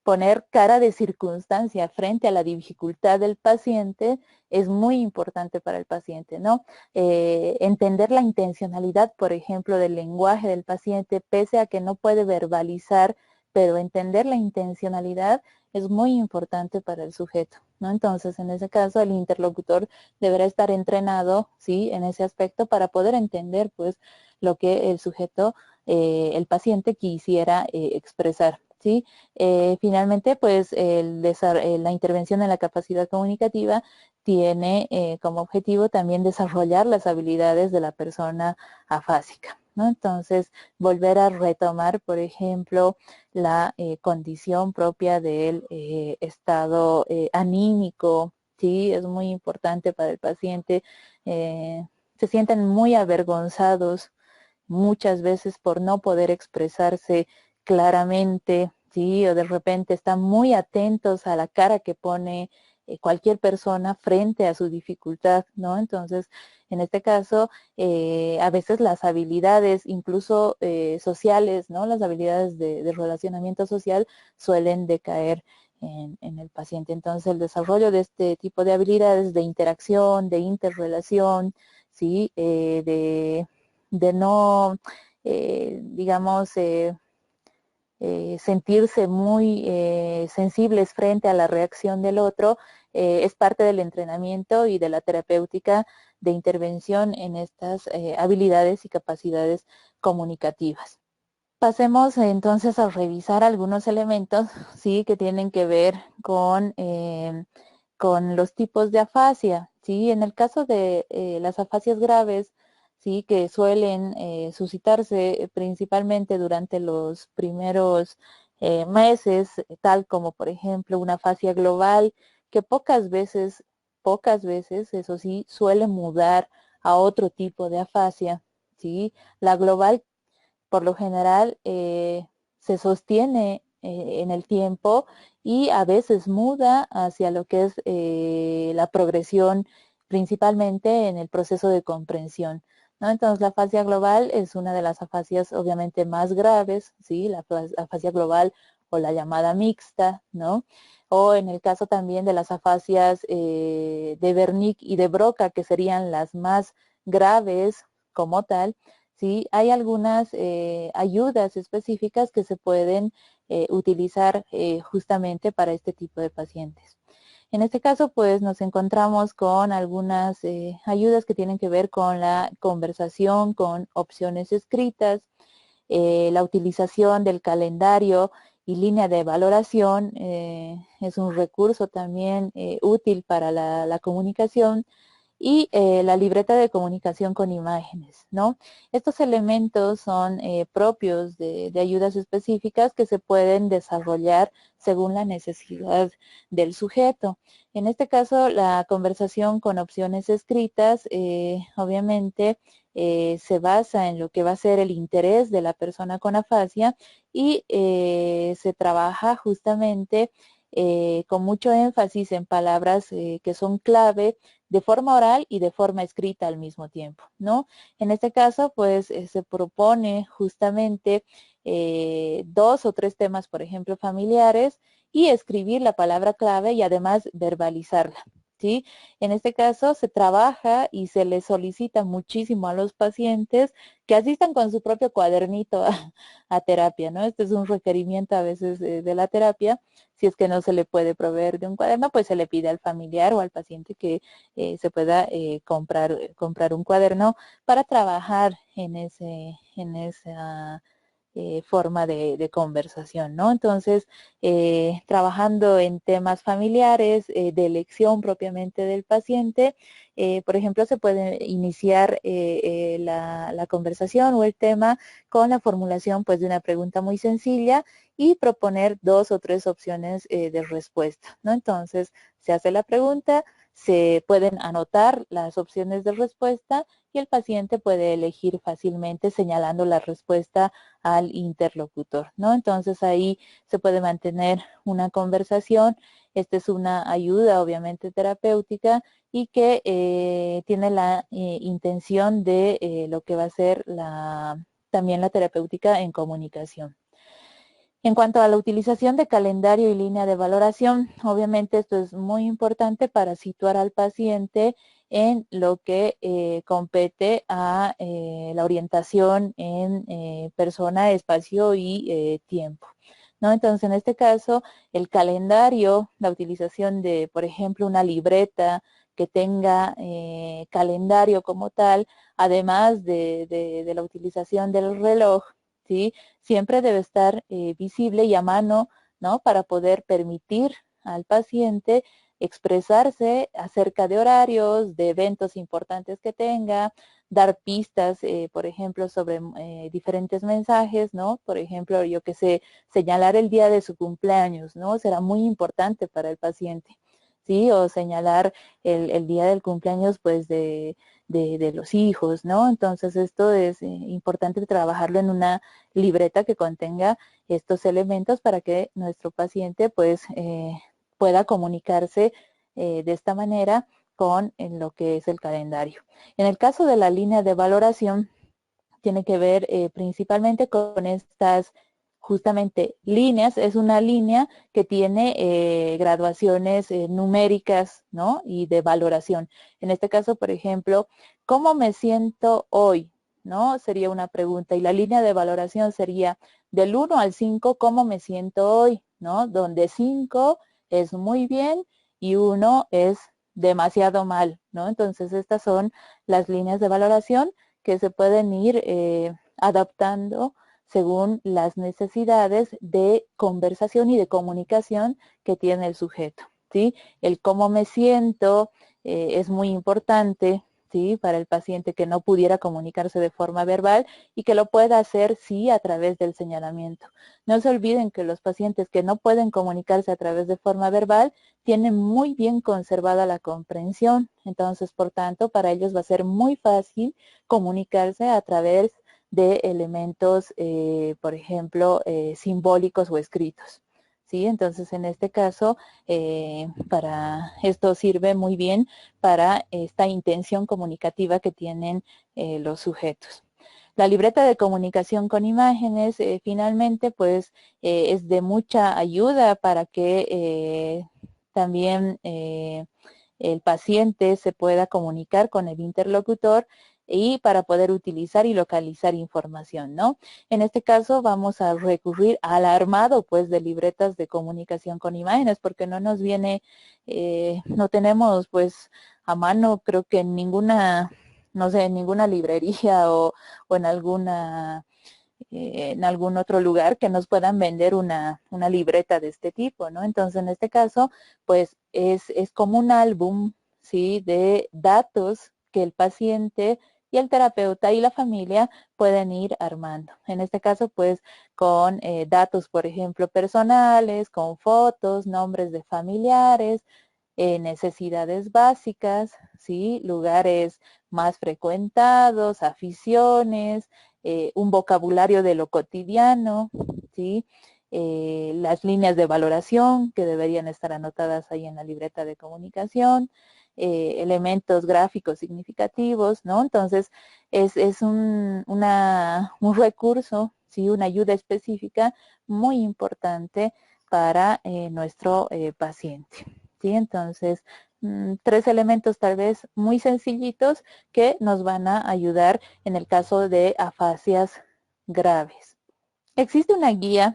poner cara de circunstancia frente a la dificultad del paciente es muy importante para el paciente, ¿no? Entender la intencionalidad, por ejemplo, del lenguaje del paciente, pese a que no puede verbalizar, pero entender la intencionalidad es muy importante para el sujeto, ¿no? Entonces, en ese caso, el interlocutor deberá estar entrenado, ¿sí? En ese aspecto para poder entender, pues, lo que el sujeto, el paciente quisiera expresar, ¿sí? Finalmente, pues, la intervención en la capacidad comunicativa tiene como objetivo también desarrollar las habilidades de la persona afásica, ¿no? Entonces, volver a retomar, por ejemplo, la condición propia del estado anímico, ¿sí? Es muy importante para el paciente. Se sienten muy avergonzados muchas veces por no poder expresarse claramente, ¿sí? O de repente están muy atentos a la cara que pone cualquier persona frente a su dificultad, ¿no? Entonces, en este caso, a veces las habilidades, incluso sociales, ¿no? Las habilidades de relacionamiento social suelen decaer en el paciente. Entonces, el desarrollo de este tipo de habilidades de interacción, de interrelación, ¿sí? De no, digamos, sentirse muy sensibles frente a la reacción del otro, es parte del entrenamiento y de la terapéutica de intervención en estas habilidades y capacidades comunicativas. Pasemos entonces a revisar algunos elementos, sí, que tienen que ver con los tipos de afasia, sí. En el caso de las afasias graves, sí, que suelen suscitarse principalmente durante los primeros meses, tal como por ejemplo una afasia global, que pocas veces, eso sí, suele mudar a otro tipo de afasia, sí. La global por lo general se sostiene en el tiempo y a veces muda hacia lo que es la progresión principalmente en el proceso de comprensión, ¿no? Entonces la afasia global es una de las afasias obviamente más graves, ¿sí? La afasia global o la llamada mixta, ¿no? O en el caso también de las afasias de Wernicke y de Broca, que serían las más graves como tal, ¿sí? Hay algunas ayudas específicas que se pueden utilizar justamente para este tipo de pacientes. En este caso, pues nos encontramos con algunas ayudas que tienen que ver con la conversación, con opciones escritas, la utilización del calendario y línea de valoración es un recurso también útil para la comunicación, y la libreta de comunicación con imágenes, ¿no? Estos elementos son propios de ayudas específicas que se pueden desarrollar según la necesidad del sujeto. En este caso, la conversación con opciones escritas, obviamente, se basa en lo que va a ser el interés de la persona con afasia y se trabaja justamente con mucho énfasis en palabras que son clave de forma oral y de forma escrita al mismo tiempo, ¿no? En este caso, pues se propone justamente 2 o 3 temas, por ejemplo, familiares, y escribir la palabra clave y además verbalizarla, ¿sí? En este caso se trabaja y se le solicita muchísimo a los pacientes que asistan con su propio cuadernito a terapia, ¿no? Este es un requerimiento a veces de la terapia. Si es que no se le puede proveer de un cuaderno, pues se le pide al familiar o al paciente que se pueda comprar un cuaderno para trabajar en esa forma de conversación, ¿no? Entonces, trabajando en temas familiares, de elección propiamente del paciente, por ejemplo, se puede iniciar la conversación o el tema con la formulación pues de una pregunta muy sencilla y proponer 2 o 3 opciones de respuesta, ¿no? Entonces, se hace la pregunta, se pueden anotar las opciones de respuesta y el paciente puede elegir fácilmente señalando la respuesta al interlocutor, ¿no? Entonces ahí se puede mantener una conversación. Esta es una ayuda obviamente terapéutica y que tiene la intención de lo que va a ser también la terapéutica en comunicación. En cuanto a la utilización de calendario y línea de valoración, obviamente esto es muy importante para situar al paciente en lo que compete a la orientación en persona, espacio y tiempo, ¿no? Entonces, en este caso, el calendario, la utilización de, por ejemplo, una libreta que tenga calendario como tal, además de la utilización del reloj, ¿sí? Siempre debe estar visible y a mano, ¿no? Para poder permitir al paciente expresarse acerca de horarios, de eventos importantes que tenga, dar pistas, por ejemplo, sobre diferentes mensajes, ¿no? Por ejemplo, yo que sé, señalar el día de su cumpleaños, ¿no? Será muy importante para el paciente, ¿sí? O señalar el día del cumpleaños, pues, de los hijos, ¿no? Entonces esto es importante trabajarlo en una libreta que contenga estos elementos para que nuestro paciente pues pueda comunicarse de esta manera con lo que es el calendario. En el caso de la línea de valoración, tiene que ver principalmente con estas justamente líneas. Es una línea que tiene graduaciones numéricas, ¿no? Y de valoración. En este caso, por ejemplo, ¿cómo me siento hoy? ¿No? Sería una pregunta. Y la línea de valoración sería del 1 al 5, ¿cómo me siento hoy? ¿No? Donde 5 es muy bien y 1 es demasiado mal, ¿no? Entonces, estas son las líneas de valoración que se pueden ir adaptando según las necesidades de conversación y de comunicación que tiene el sujeto, ¿sí? El cómo me siento es muy importante, ¿sí? Para el paciente que no pudiera comunicarse de forma verbal y que lo pueda hacer, sí, a través del señalamiento. No se olviden que los pacientes que no pueden comunicarse a través de forma verbal tienen muy bien conservada la comprensión. Entonces, por tanto, para ellos va a ser muy fácil comunicarse a través de elementos, por ejemplo, simbólicos o escritos, ¿sí? Entonces, en este caso, para esto sirve muy bien para esta intención comunicativa que tienen los sujetos. La libreta de comunicación con imágenes, finalmente, pues, es de mucha ayuda para que también el paciente se pueda comunicar con el interlocutor y para poder utilizar y localizar información, ¿no? En este caso vamos a recurrir al armado, pues, de libretas de comunicación con imágenes, porque no nos viene, no tenemos, pues, a mano, creo que en ninguna, no sé, en ninguna librería o en algún otro lugar que nos puedan vender una libreta de este tipo, ¿no? Entonces, en este caso, pues, es como un álbum, ¿sí?, de datos que el paciente y el terapeuta y la familia pueden ir armando. En este caso, pues, con datos, por ejemplo, personales, con fotos, nombres de familiares, necesidades básicas, ¿sí?, lugares más frecuentados, aficiones, un vocabulario de lo cotidiano, ¿sí?, las líneas de valoración que deberían estar anotadas ahí en la libreta de comunicación, elementos gráficos significativos, ¿no? Entonces, es un recurso, ¿sí?, una ayuda específica muy importante para nuestro paciente, ¿sí? Entonces, 3 elementos tal vez muy sencillitos que nos van a ayudar en el caso de afasias graves. Existe una guía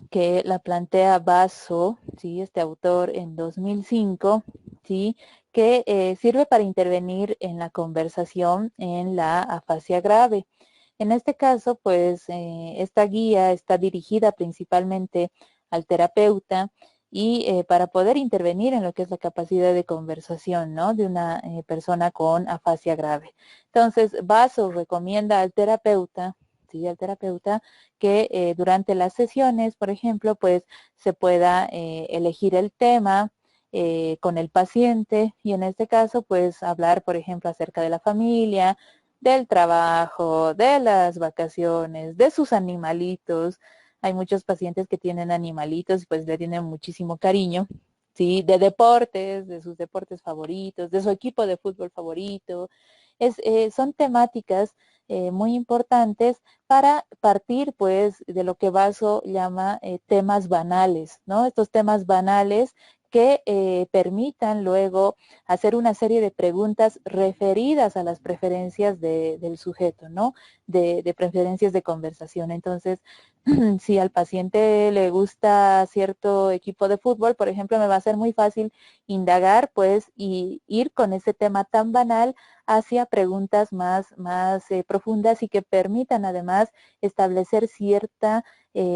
que la plantea Basso, ¿sí?, este autor en 2005, ¿sí?, que sirve para intervenir en la conversación en la afasia grave. En este caso, pues, esta guía está dirigida principalmente al terapeuta y para poder intervenir en lo que es la capacidad de conversación, ¿no?, de una persona con afasia grave. Entonces, Basso recomienda al terapeuta, ¿sí?, al terapeuta que durante las sesiones, por ejemplo, pues se pueda elegir el tema con el paciente y en este caso, pues hablar, por ejemplo, acerca de la familia, del trabajo, de las vacaciones, de sus animalitos. Hay muchos pacientes que tienen animalitos y pues le tienen muchísimo cariño, ¿sí? De deportes, de sus deportes favoritos, de su equipo de fútbol favorito. Son temáticas muy importantes para partir pues de lo que Basso llama temas banales, ¿no? Estos temas banales que permitan luego hacer una serie de preguntas referidas a las preferencias del sujeto, ¿no? De preferencias de conversación. Entonces, si al paciente le gusta cierto equipo de fútbol, por ejemplo, me va a ser muy fácil indagar, pues, y ir con ese tema tan banal hacia preguntas más profundas y que permitan además establecer cierta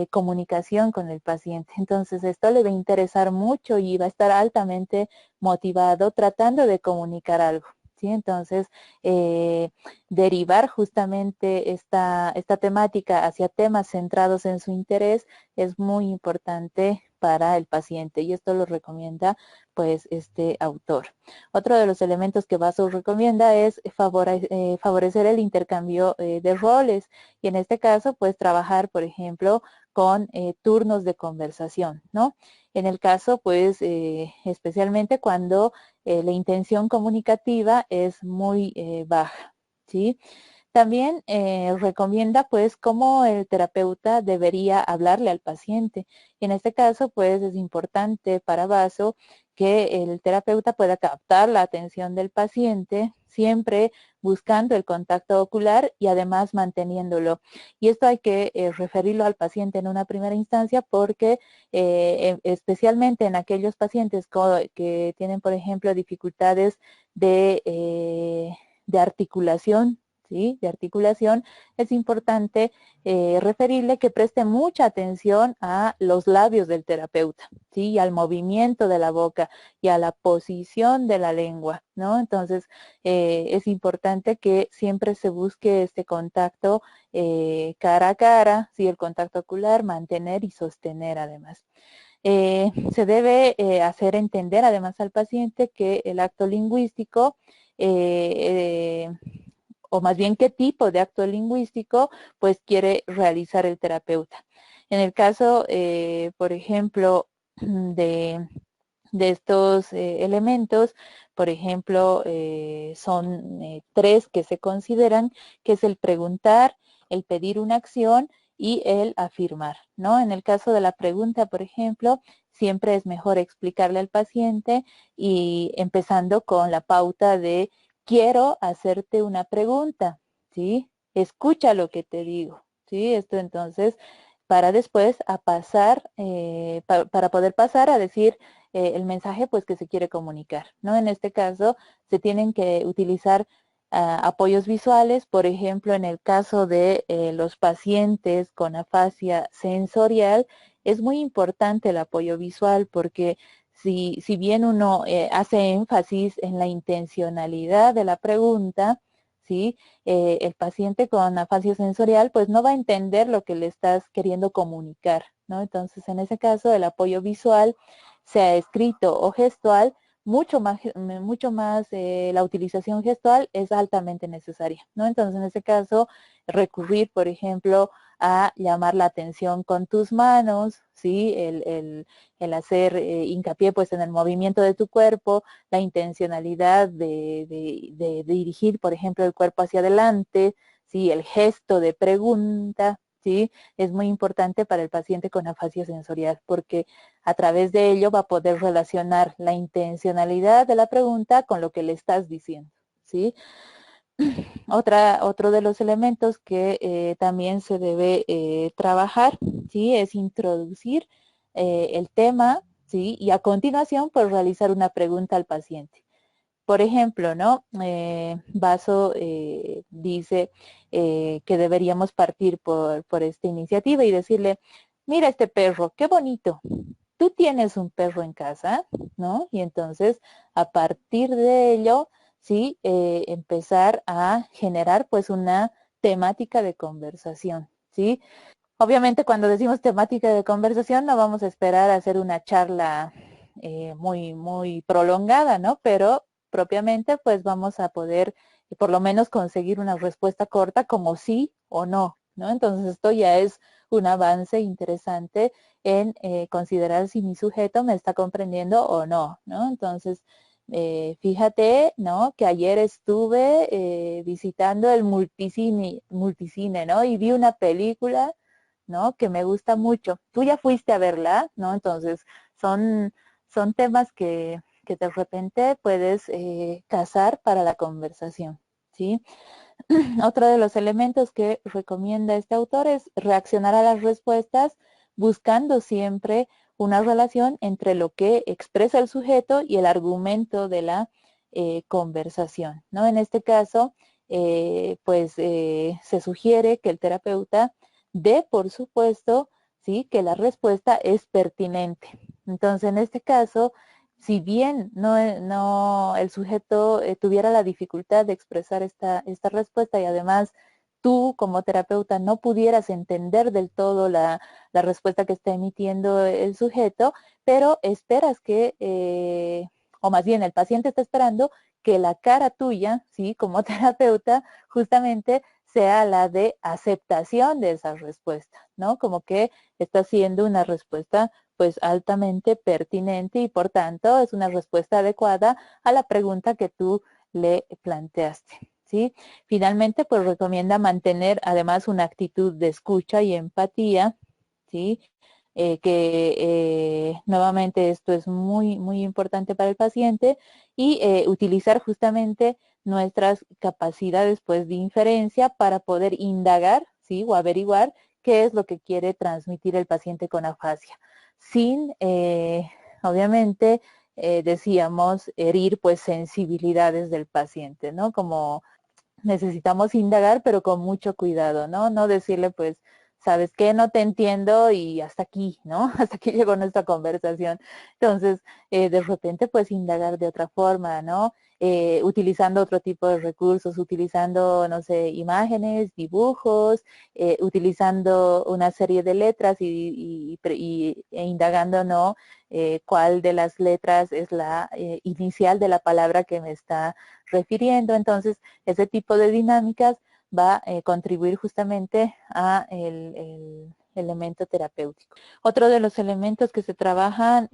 comunicación con el paciente. Entonces, esto le va a interesar mucho y va a estar altamente motivado tratando de comunicar algo, ¿sí? Entonces, derivar justamente esta temática hacia temas centrados en su interés es muy importante para el paciente y esto lo recomienda pues este autor. Otro de los elementos que Basso recomienda es favorecer el intercambio de roles y en este caso pues trabajar por ejemplo con turnos de conversación, ¿no? En el caso pues especialmente cuando la intención comunicativa es muy baja, ¿sí? También recomienda pues cómo el terapeuta debería hablarle al paciente. En este caso pues es importante para Basso que el terapeuta pueda captar la atención del paciente siempre buscando el contacto ocular y además manteniéndolo. Y esto hay que referirlo al paciente en una primera instancia porque especialmente en aquellos pacientes que tienen, por ejemplo, dificultades de articulación, ¿sí? De articulación, es importante referirle que preste mucha atención a los labios del terapeuta, ¿sí? Y al movimiento de la boca y a la posición de la lengua, ¿no? Entonces, es importante que siempre se busque este contacto cara a cara, ¿sí? El contacto ocular, mantener y sostener además. Se debe hacer entender además al paciente que el acto lingüístico o más bien qué tipo de acto lingüístico pues quiere realizar el terapeuta. En el caso, por ejemplo, de estos elementos, por ejemplo, son 3 que se consideran, que es el preguntar, el pedir una acción y el afirmar, ¿no? En el caso de la pregunta, por ejemplo, siempre es mejor explicarle al paciente y empezando con la pauta de quiero hacerte una pregunta, ¿sí? Escucha lo que te digo, ¿sí? Esto entonces, para después a pasar, para poder pasar a decir el mensaje pues que se quiere comunicar, ¿no? En este caso, se tienen que utilizar apoyos visuales, por ejemplo, en el caso de los pacientes con afasia sensorial, es muy importante el apoyo visual porque si bien uno hace énfasis en la intencionalidad de la pregunta, ¿sí? El paciente con afasia sensorial pues no va a entender lo que le estás queriendo comunicar, ¿no? Entonces, en ese caso, el apoyo visual, sea escrito o gestual, mucho más la utilización gestual es altamente necesaria, ¿no? Entonces, en ese caso, recurrir, por ejemplo, a llamar la atención con tus manos, ¿sí? El hacer hincapié pues en el movimiento de tu cuerpo, la intencionalidad de dirigir, por ejemplo, el cuerpo hacia adelante, ¿sí? El gesto de pregunta, ¿sí? Es muy importante para el paciente con afasia sensorial porque a través de ello va a poder relacionar la intencionalidad de la pregunta con lo que le estás diciendo, ¿sí? Otro de los elementos que también se debe trabajar, ¿sí? Es introducir el tema, ¿sí? Y a continuación, pues realizar una pregunta al paciente. Por ejemplo, ¿no? Vaso dice que deberíamos partir por esta iniciativa y decirle, mira este perro, qué bonito. Tú tienes un perro en casa, ¿no? Y entonces, a partir de ello, sí, empezar a generar pues una temática de conversación, ¿sí? Obviamente cuando decimos temática de conversación no vamos a esperar a hacer una charla muy prolongada, ¿no? Pero propiamente pues vamos a poder por lo menos conseguir una respuesta corta como sí o no, ¿no? Entonces esto ya es un avance interesante en considerar si mi sujeto me está comprendiendo o no, ¿no? Entonces, fíjate, ¿no? Que ayer estuve visitando el multicine, ¿no? Y vi una película, ¿no? Que me gusta mucho. Tú ya fuiste a verla, ¿no? Entonces, son, son temas que de repente puedes cazar para la conversación, ¿sí? Otro de los elementos que recomienda este autor es reaccionar a las respuestas buscando siempre una relación entre lo que expresa el sujeto y el argumento de la conversación, ¿no? En este caso, se sugiere que el terapeuta dé por supuesto, ¿sí? Que la respuesta es pertinente. Entonces, en este caso, si bien no el sujeto tuviera la dificultad de expresar esta respuesta y además tú como terapeuta no pudieras entender del todo la respuesta que está emitiendo el sujeto, pero esperas que, o más bien el paciente está esperando que la cara tuya, ¿sí? Como terapeuta, justamente sea la de aceptación de esa respuesta, ¿no? Como que está siendo una respuesta pues altamente pertinente y por tanto es una respuesta adecuada a la pregunta que tú le planteaste, ¿sí? Finalmente, pues recomienda mantener además una actitud de escucha y empatía, ¿sí? Nuevamente esto es muy importante para el paciente y utilizar justamente nuestras capacidades pues de inferencia para poder indagar, ¿sí? O averiguar qué es lo que quiere transmitir el paciente con afasia sin, obviamente, decíamos, herir pues sensibilidades del paciente, ¿no? Como necesitamos indagar, pero con mucho cuidado, ¿no? No decirle, pues, ¿sabes qué? No te entiendo y hasta aquí, ¿no? Hasta aquí llegó nuestra conversación. Entonces, de repente, pues, indagar de otra forma, ¿no? Utilizando otro tipo de recursos, utilizando, no sé, imágenes, dibujos, utilizando una serie de letras e indagando, ¿no? Cuál de las letras es la inicial de la palabra que me está refiriendo. Entonces, ese tipo de dinámicas va a contribuir justamente a el elemento terapéutico. Otro de los elementos que se trabajan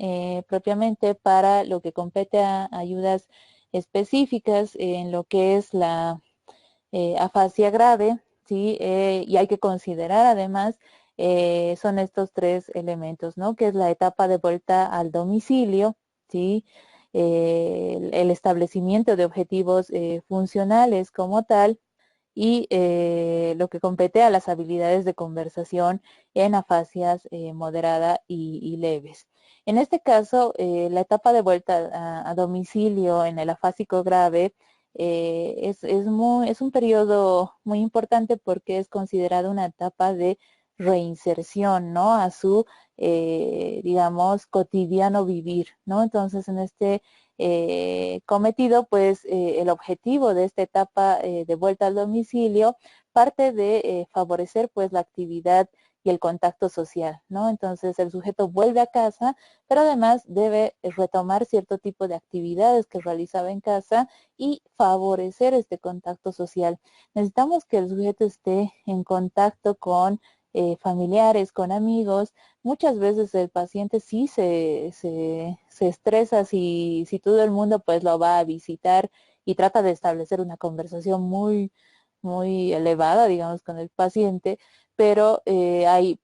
propiamente para lo que compete a ayudas específicas en lo que es la afasia grave, ¿sí? Y hay que considerar además son estos tres elementos, ¿no? Que es la etapa de vuelta al domicilio, ¿sí? El establecimiento de objetivos funcionales como tal y lo que compete a las habilidades de conversación en afasias moderada y leves. En este caso, la etapa de vuelta a domicilio en el afásico grave es un periodo muy importante porque es considerado una etapa de reinserción, ¿no? A su digamos, cotidiano vivir, ¿no? Entonces, en este cometido, pues el objetivo de esta etapa de vuelta al domicilio parte de favorecer pues la actividad y el contacto social, ¿no? Entonces el sujeto vuelve a casa, pero además debe retomar cierto tipo de actividades que realizaba en casa y favorecer este contacto social. Necesitamos que el sujeto esté en contacto con familiares, con amigos. Muchas veces el paciente sí se estresa si todo el mundo pues lo va a visitar y trata de establecer una conversación muy elevada, digamos, con el paciente, pero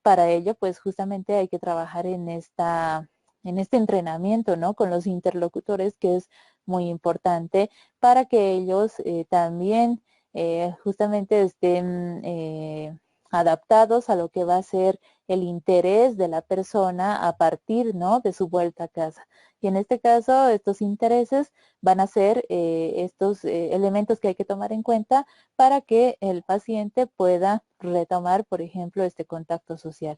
para ello, pues justamente hay que trabajar en este entrenamiento, ¿no? Con los interlocutores, que es muy importante para que ellos también justamente estén adaptados a lo que va a ser el interés de la persona a partir, ¿no? De su vuelta a casa. Y en este caso, estos intereses van a ser estos elementos que hay que tomar en cuenta para que el paciente pueda retomar, por ejemplo, este contacto social.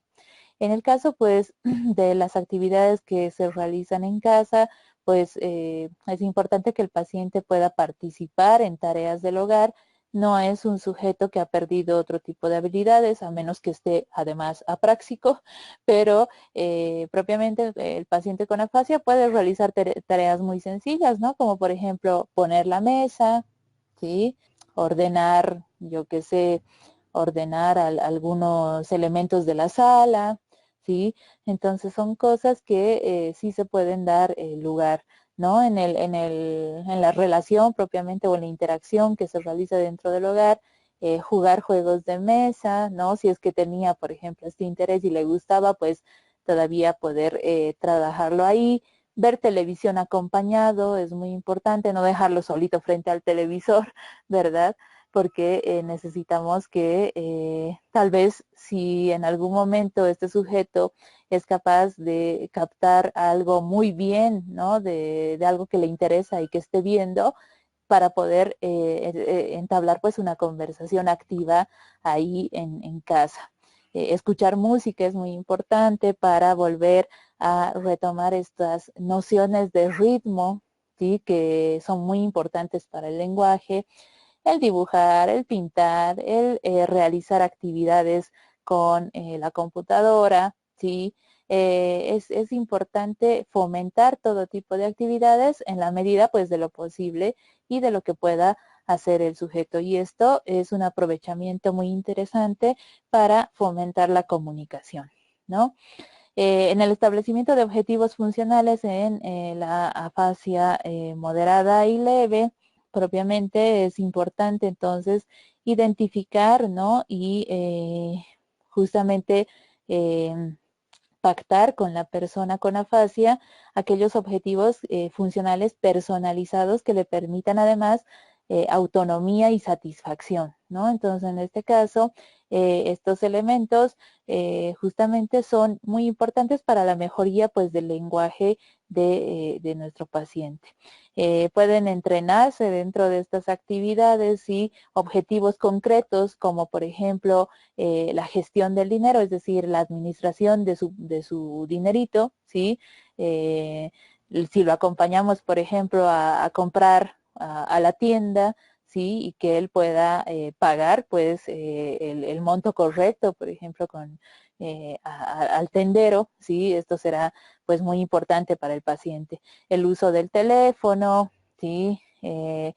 En el caso, pues, de las actividades que se realizan en casa, pues es importante que el paciente pueda participar en tareas del hogar. No es un sujeto que ha perdido otro tipo de habilidades, a menos que esté además apráxico, pero propiamente el paciente con afasia puede realizar tareas muy sencillas, ¿no? Como por ejemplo poner la mesa, ¿sí? Ordenar, yo qué sé, ordenar algunos elementos de la sala, ¿sí? Entonces son cosas que sí se pueden dar lugar, ¿no? En la relación propiamente o en la interacción que se realiza dentro del hogar, jugar juegos de mesa, ¿no? Si es que tenía, por ejemplo, este interés y le gustaba, pues todavía poder trabajarlo ahí. Ver televisión acompañado es muy importante, no dejarlo solito frente al televisor, ¿verdad? Porque necesitamos que tal vez si en algún momento este sujeto es capaz de captar algo muy bien, ¿no? De algo que le interesa y que esté viendo, para poder entablar pues una conversación activa ahí en casa. Escuchar música es muy importante para volver a retomar estas nociones de ritmo, ¿sí? Que son muy importantes para el lenguaje. El dibujar, el pintar, el realizar actividades con la computadora, ¿sí? Es importante fomentar todo tipo de actividades en la medida pues de lo posible y de lo que pueda hacer el sujeto. Y esto es un aprovechamiento muy interesante para fomentar la comunicación, ¿no? En el establecimiento de objetivos funcionales en la afasia moderada y leve, propiamente es importante entonces identificar, ¿no? Y justamente pactar con la persona con afasia aquellos objetivos funcionales personalizados que le permitan además autonomía y satisfacción, ¿no? Entonces, en este caso, estos elementos justamente son muy importantes para la mejoría pues del lenguaje de nuestro paciente. Pueden entrenarse dentro de estas actividades y objetivos concretos como por ejemplo la gestión del dinero, es decir, la administración de su dinerito, ¿sí? Si lo acompañamos, por ejemplo, a comprar a la tienda, ¿sí? Y que él pueda pagar, pues, el monto correcto, por ejemplo, al tendero, ¿sí? Esto será, pues, muy importante para el paciente. El uso del teléfono, ¿sí? El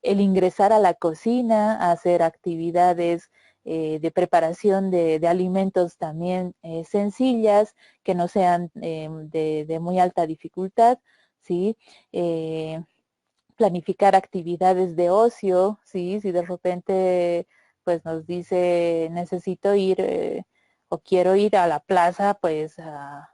ingresar a la cocina, a hacer actividades de preparación de alimentos también sencillas, que no sean de muy alta dificultad, ¿sí? Planificar actividades de ocio, ¿sí? Si de repente pues nos dice necesito ir o quiero ir a la plaza pues a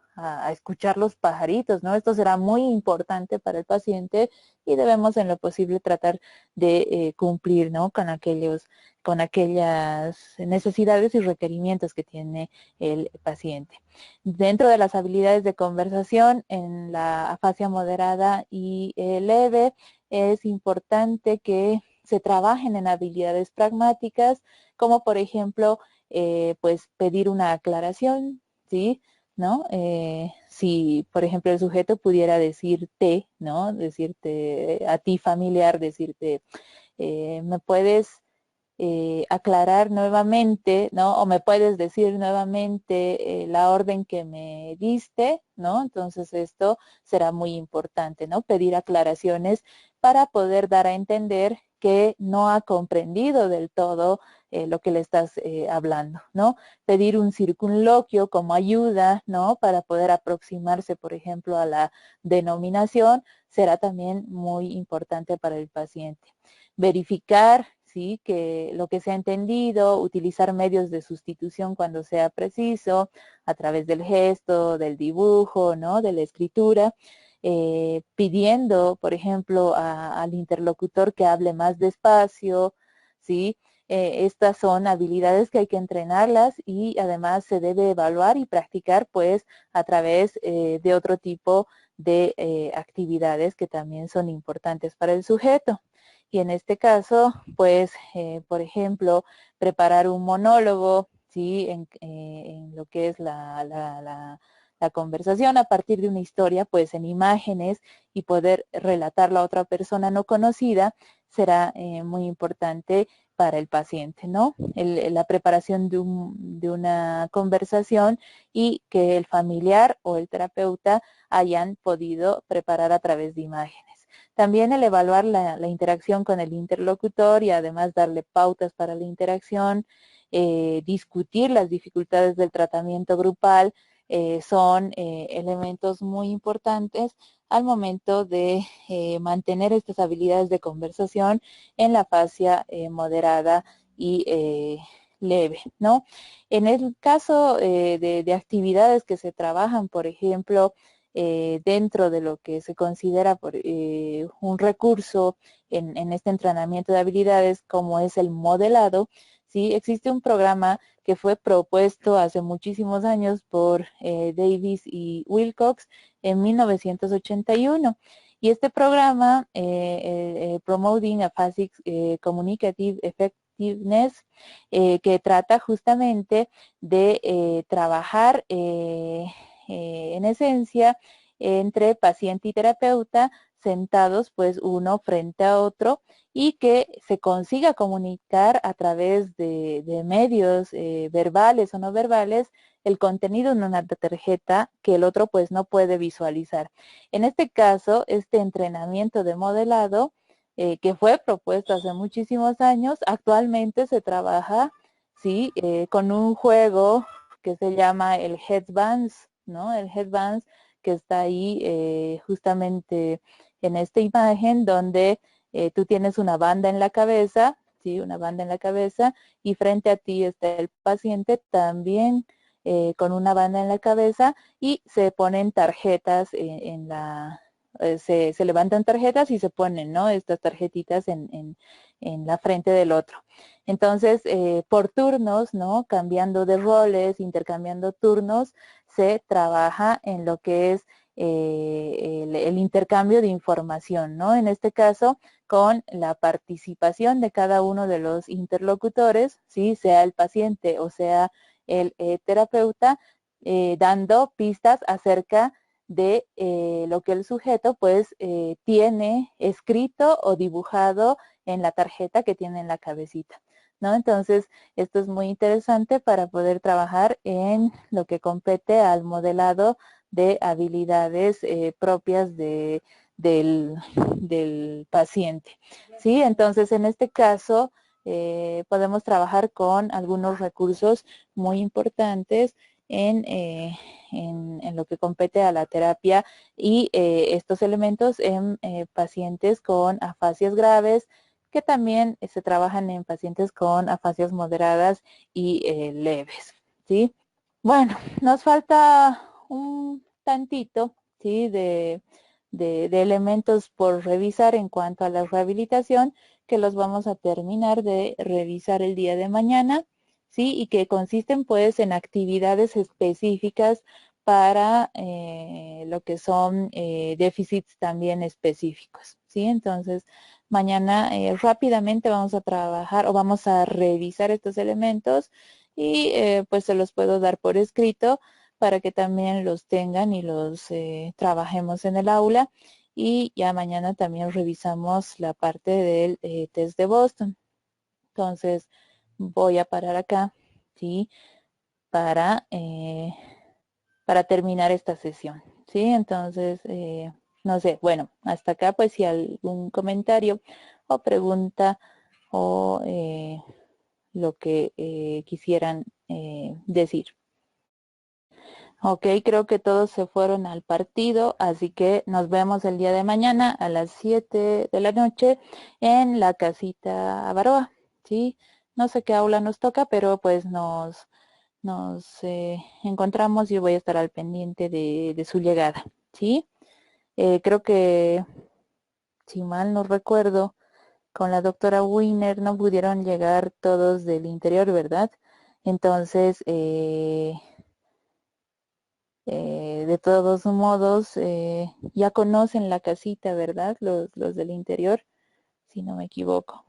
escuchar los pajaritos, ¿no? Esto será muy importante para el paciente y debemos en lo posible tratar de cumplir, ¿no? Con aquellas necesidades y requerimientos que tiene el paciente. Dentro de las habilidades de conversación en la afasia moderada y leve, es importante que se trabajen en habilidades pragmáticas, como por ejemplo, pues pedir una aclaración, ¿sí? ¿No? Si, por ejemplo, el sujeto pudiera decirte, ¿no? Decirte a ti familiar, decirte, ¿me puedes aclarar nuevamente, ¿no? O me puedes decir nuevamente la orden que me diste, ¿no? Entonces esto será muy importante, ¿no? Pedir aclaraciones para poder dar a entender que no ha comprendido del todo lo que le estás hablando, ¿no? Pedir un circunloquio como ayuda, ¿no? Para poder aproximarse, por ejemplo, a la denominación, será también muy importante para el paciente. Verificar, ¿sí? Que lo que se ha entendido, utilizar medios de sustitución cuando sea preciso, a través del gesto, del dibujo, ¿no? De la escritura, pidiendo, por ejemplo, al interlocutor que hable más despacio, ¿sí? Estas son habilidades que hay que entrenarlas y además se debe evaluar y practicar pues a través de otro tipo de actividades que también son importantes para el sujeto. Y en este caso, pues, por ejemplo, preparar un monólogo, ¿sí? En lo que es la conversación a partir de una historia, pues en imágenes y poder relatarla a otra persona no conocida será muy importante para el paciente, ¿no? La preparación de una conversación y que el familiar o el terapeuta hayan podido preparar a través de imágenes. También el evaluar la interacción con el interlocutor y además darle pautas para la interacción, discutir las dificultades del tratamiento grupal, son elementos muy importantes al momento de mantener estas habilidades de conversación en la fascia moderada y leve, ¿no? En el caso de actividades que se trabajan, por ejemplo, dentro de lo que se considera por, un recurso en este entrenamiento de habilidades como es el modelado, ¿sí? Existe un programa que fue propuesto hace muchísimos años por Davis y Wilcox en 1981. Y este programa, Promoting a Basic Communicative Effectiveness, que trata justamente de trabajar en esencia entre paciente y terapeuta sentados pues uno frente a otro y que se consiga comunicar a través de medios verbales o no verbales el contenido en una tarjeta que el otro pues no puede visualizar. En este caso, este entrenamiento de modelado que fue propuesto hace muchísimos años, actualmente se trabaja ¿sí? Con un juego que se llama el Headbands, ¿no? El Headbands que está ahí justamente en esta imagen donde tú tienes una banda en la cabeza, ¿sí? Una banda en la cabeza y frente a ti está el paciente también con una banda en la cabeza y se ponen tarjetas en la... se levantan tarjetas y se ponen, ¿no? Estas tarjetitas en la frente del otro. Entonces, por turnos, ¿no? Cambiando de roles, intercambiando turnos, se trabaja en lo que es el intercambio de información, ¿no? En este caso, con la participación de cada uno de los interlocutores, ¿sí? Sea el paciente o sea el terapeuta, dando pistas acerca de lo que el sujeto pues tiene escrito o dibujado en la tarjeta que tiene en la cabecita, ¿no? Entonces, esto es muy interesante para poder trabajar en lo que compete al modelado de habilidades propias del paciente, ¿sí? Entonces, en este caso, podemos trabajar con algunos recursos muy importantes en lo que compete a la terapia y estos elementos en pacientes con afasias graves, que también se trabajan en pacientes con afasias moderadas y leves, ¿sí? Bueno, nos falta un tantito, ¿sí? De elementos por revisar en cuanto a la rehabilitación, que los vamos a terminar de revisar el día de mañana, ¿sí? Y que consisten pues en actividades específicas para lo que son déficits también específicos, ¿sí? Entonces, mañana rápidamente vamos a trabajar o vamos a revisar estos elementos y pues se los puedo dar por escrito para que también los tengan y los trabajemos en el aula. Y ya mañana también revisamos la parte del test de Boston. Entonces voy a parar acá, ¿sí? Para terminar esta sesión, ¿sí? Entonces, no sé, bueno, hasta acá pues si algún comentario o pregunta o lo que quisieran decir. Ok, creo que todos se fueron al partido, así que nos vemos el día de mañana a las 7 de la noche en la casita Baroa, ¿sí? No sé qué aula nos toca, pero pues nos encontramos y voy a estar al pendiente de su llegada, ¿sí? Creo que, si mal no recuerdo, con la doctora Wiener no pudieron llegar todos del interior, ¿verdad? Entonces, de todos modos, ya conocen la casita, ¿verdad? Los del interior, si no me equivoco.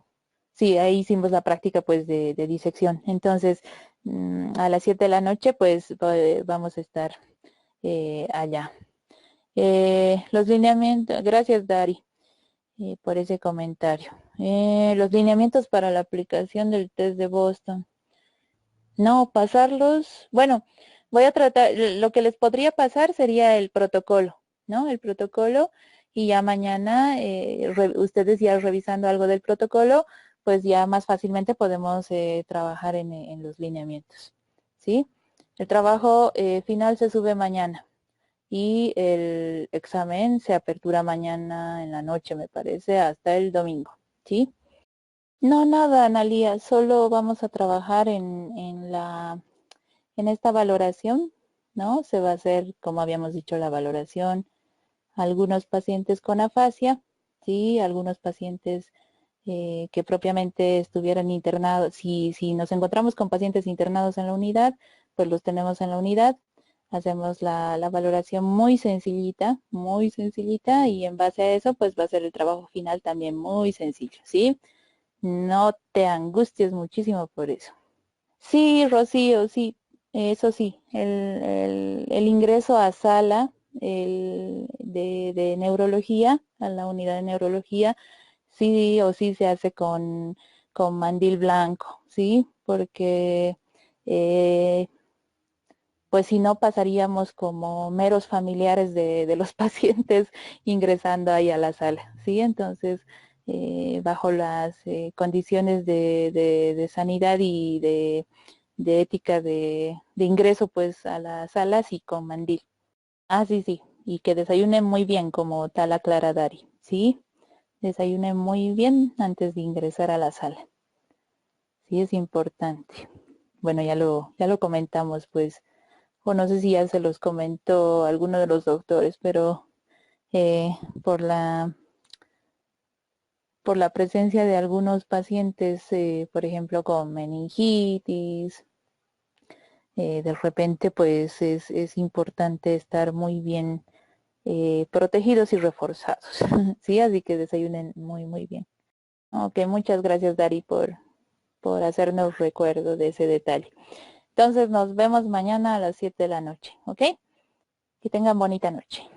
Sí, ahí hicimos la práctica pues de disección. Entonces, a las 7 de la noche pues vamos a estar allá. Los lineamientos, gracias Dari por ese comentario. Los lineamientos para la aplicación del test de Boston. No, pasarlos, bueno, voy a tratar, lo que les podría pasar sería el protocolo, ¿no? El protocolo y ya mañana ustedes ya revisando algo del protocolo, pues ya más fácilmente podemos trabajar en los lineamientos, ¿sí? El trabajo final se sube mañana y el examen se apertura mañana en la noche, me parece, hasta el domingo, ¿sí? No, nada, Analia, solo vamos a trabajar en esta valoración, ¿no? Se va a hacer, como habíamos dicho, la valoración. Algunos pacientes con afasia, ¿sí? Algunos pacientes que propiamente estuvieran internados. Si nos encontramos con pacientes internados en la unidad, pues los tenemos en la unidad. Hacemos la valoración muy sencillita y en base a eso, pues va a ser el trabajo final también muy sencillo, ¿sí? No te angusties muchísimo por eso. Sí, Rocío, sí, eso sí, el ingreso a sala de neurología, a la unidad de neurología, sí o sí se hace con mandil blanco, ¿sí? Porque eh, pues si no pasaríamos como meros familiares de los pacientes ingresando ahí a la sala, ¿sí? Entonces, bajo las condiciones de sanidad y de ética de ingreso pues a las salas y con mandil. Ah, sí, sí, y que desayune muy bien como tal aclara Dari, ¿sí? Desayune muy bien antes de ingresar a la sala. Sí, es importante. Bueno, ya lo comentamos pues, o no sé si ya se los comentó alguno de los doctores, pero eh, por la por la presencia de algunos pacientes, por ejemplo, con meningitis, de repente pues es importante estar muy bien protegidos y reforzados, ¿sí? Así que desayunen muy, muy bien. Ok, muchas gracias Dari por hacernos recuerdo de ese detalle. Entonces nos vemos mañana a las 7 de la noche, ¿ok? Que tengan bonita noche.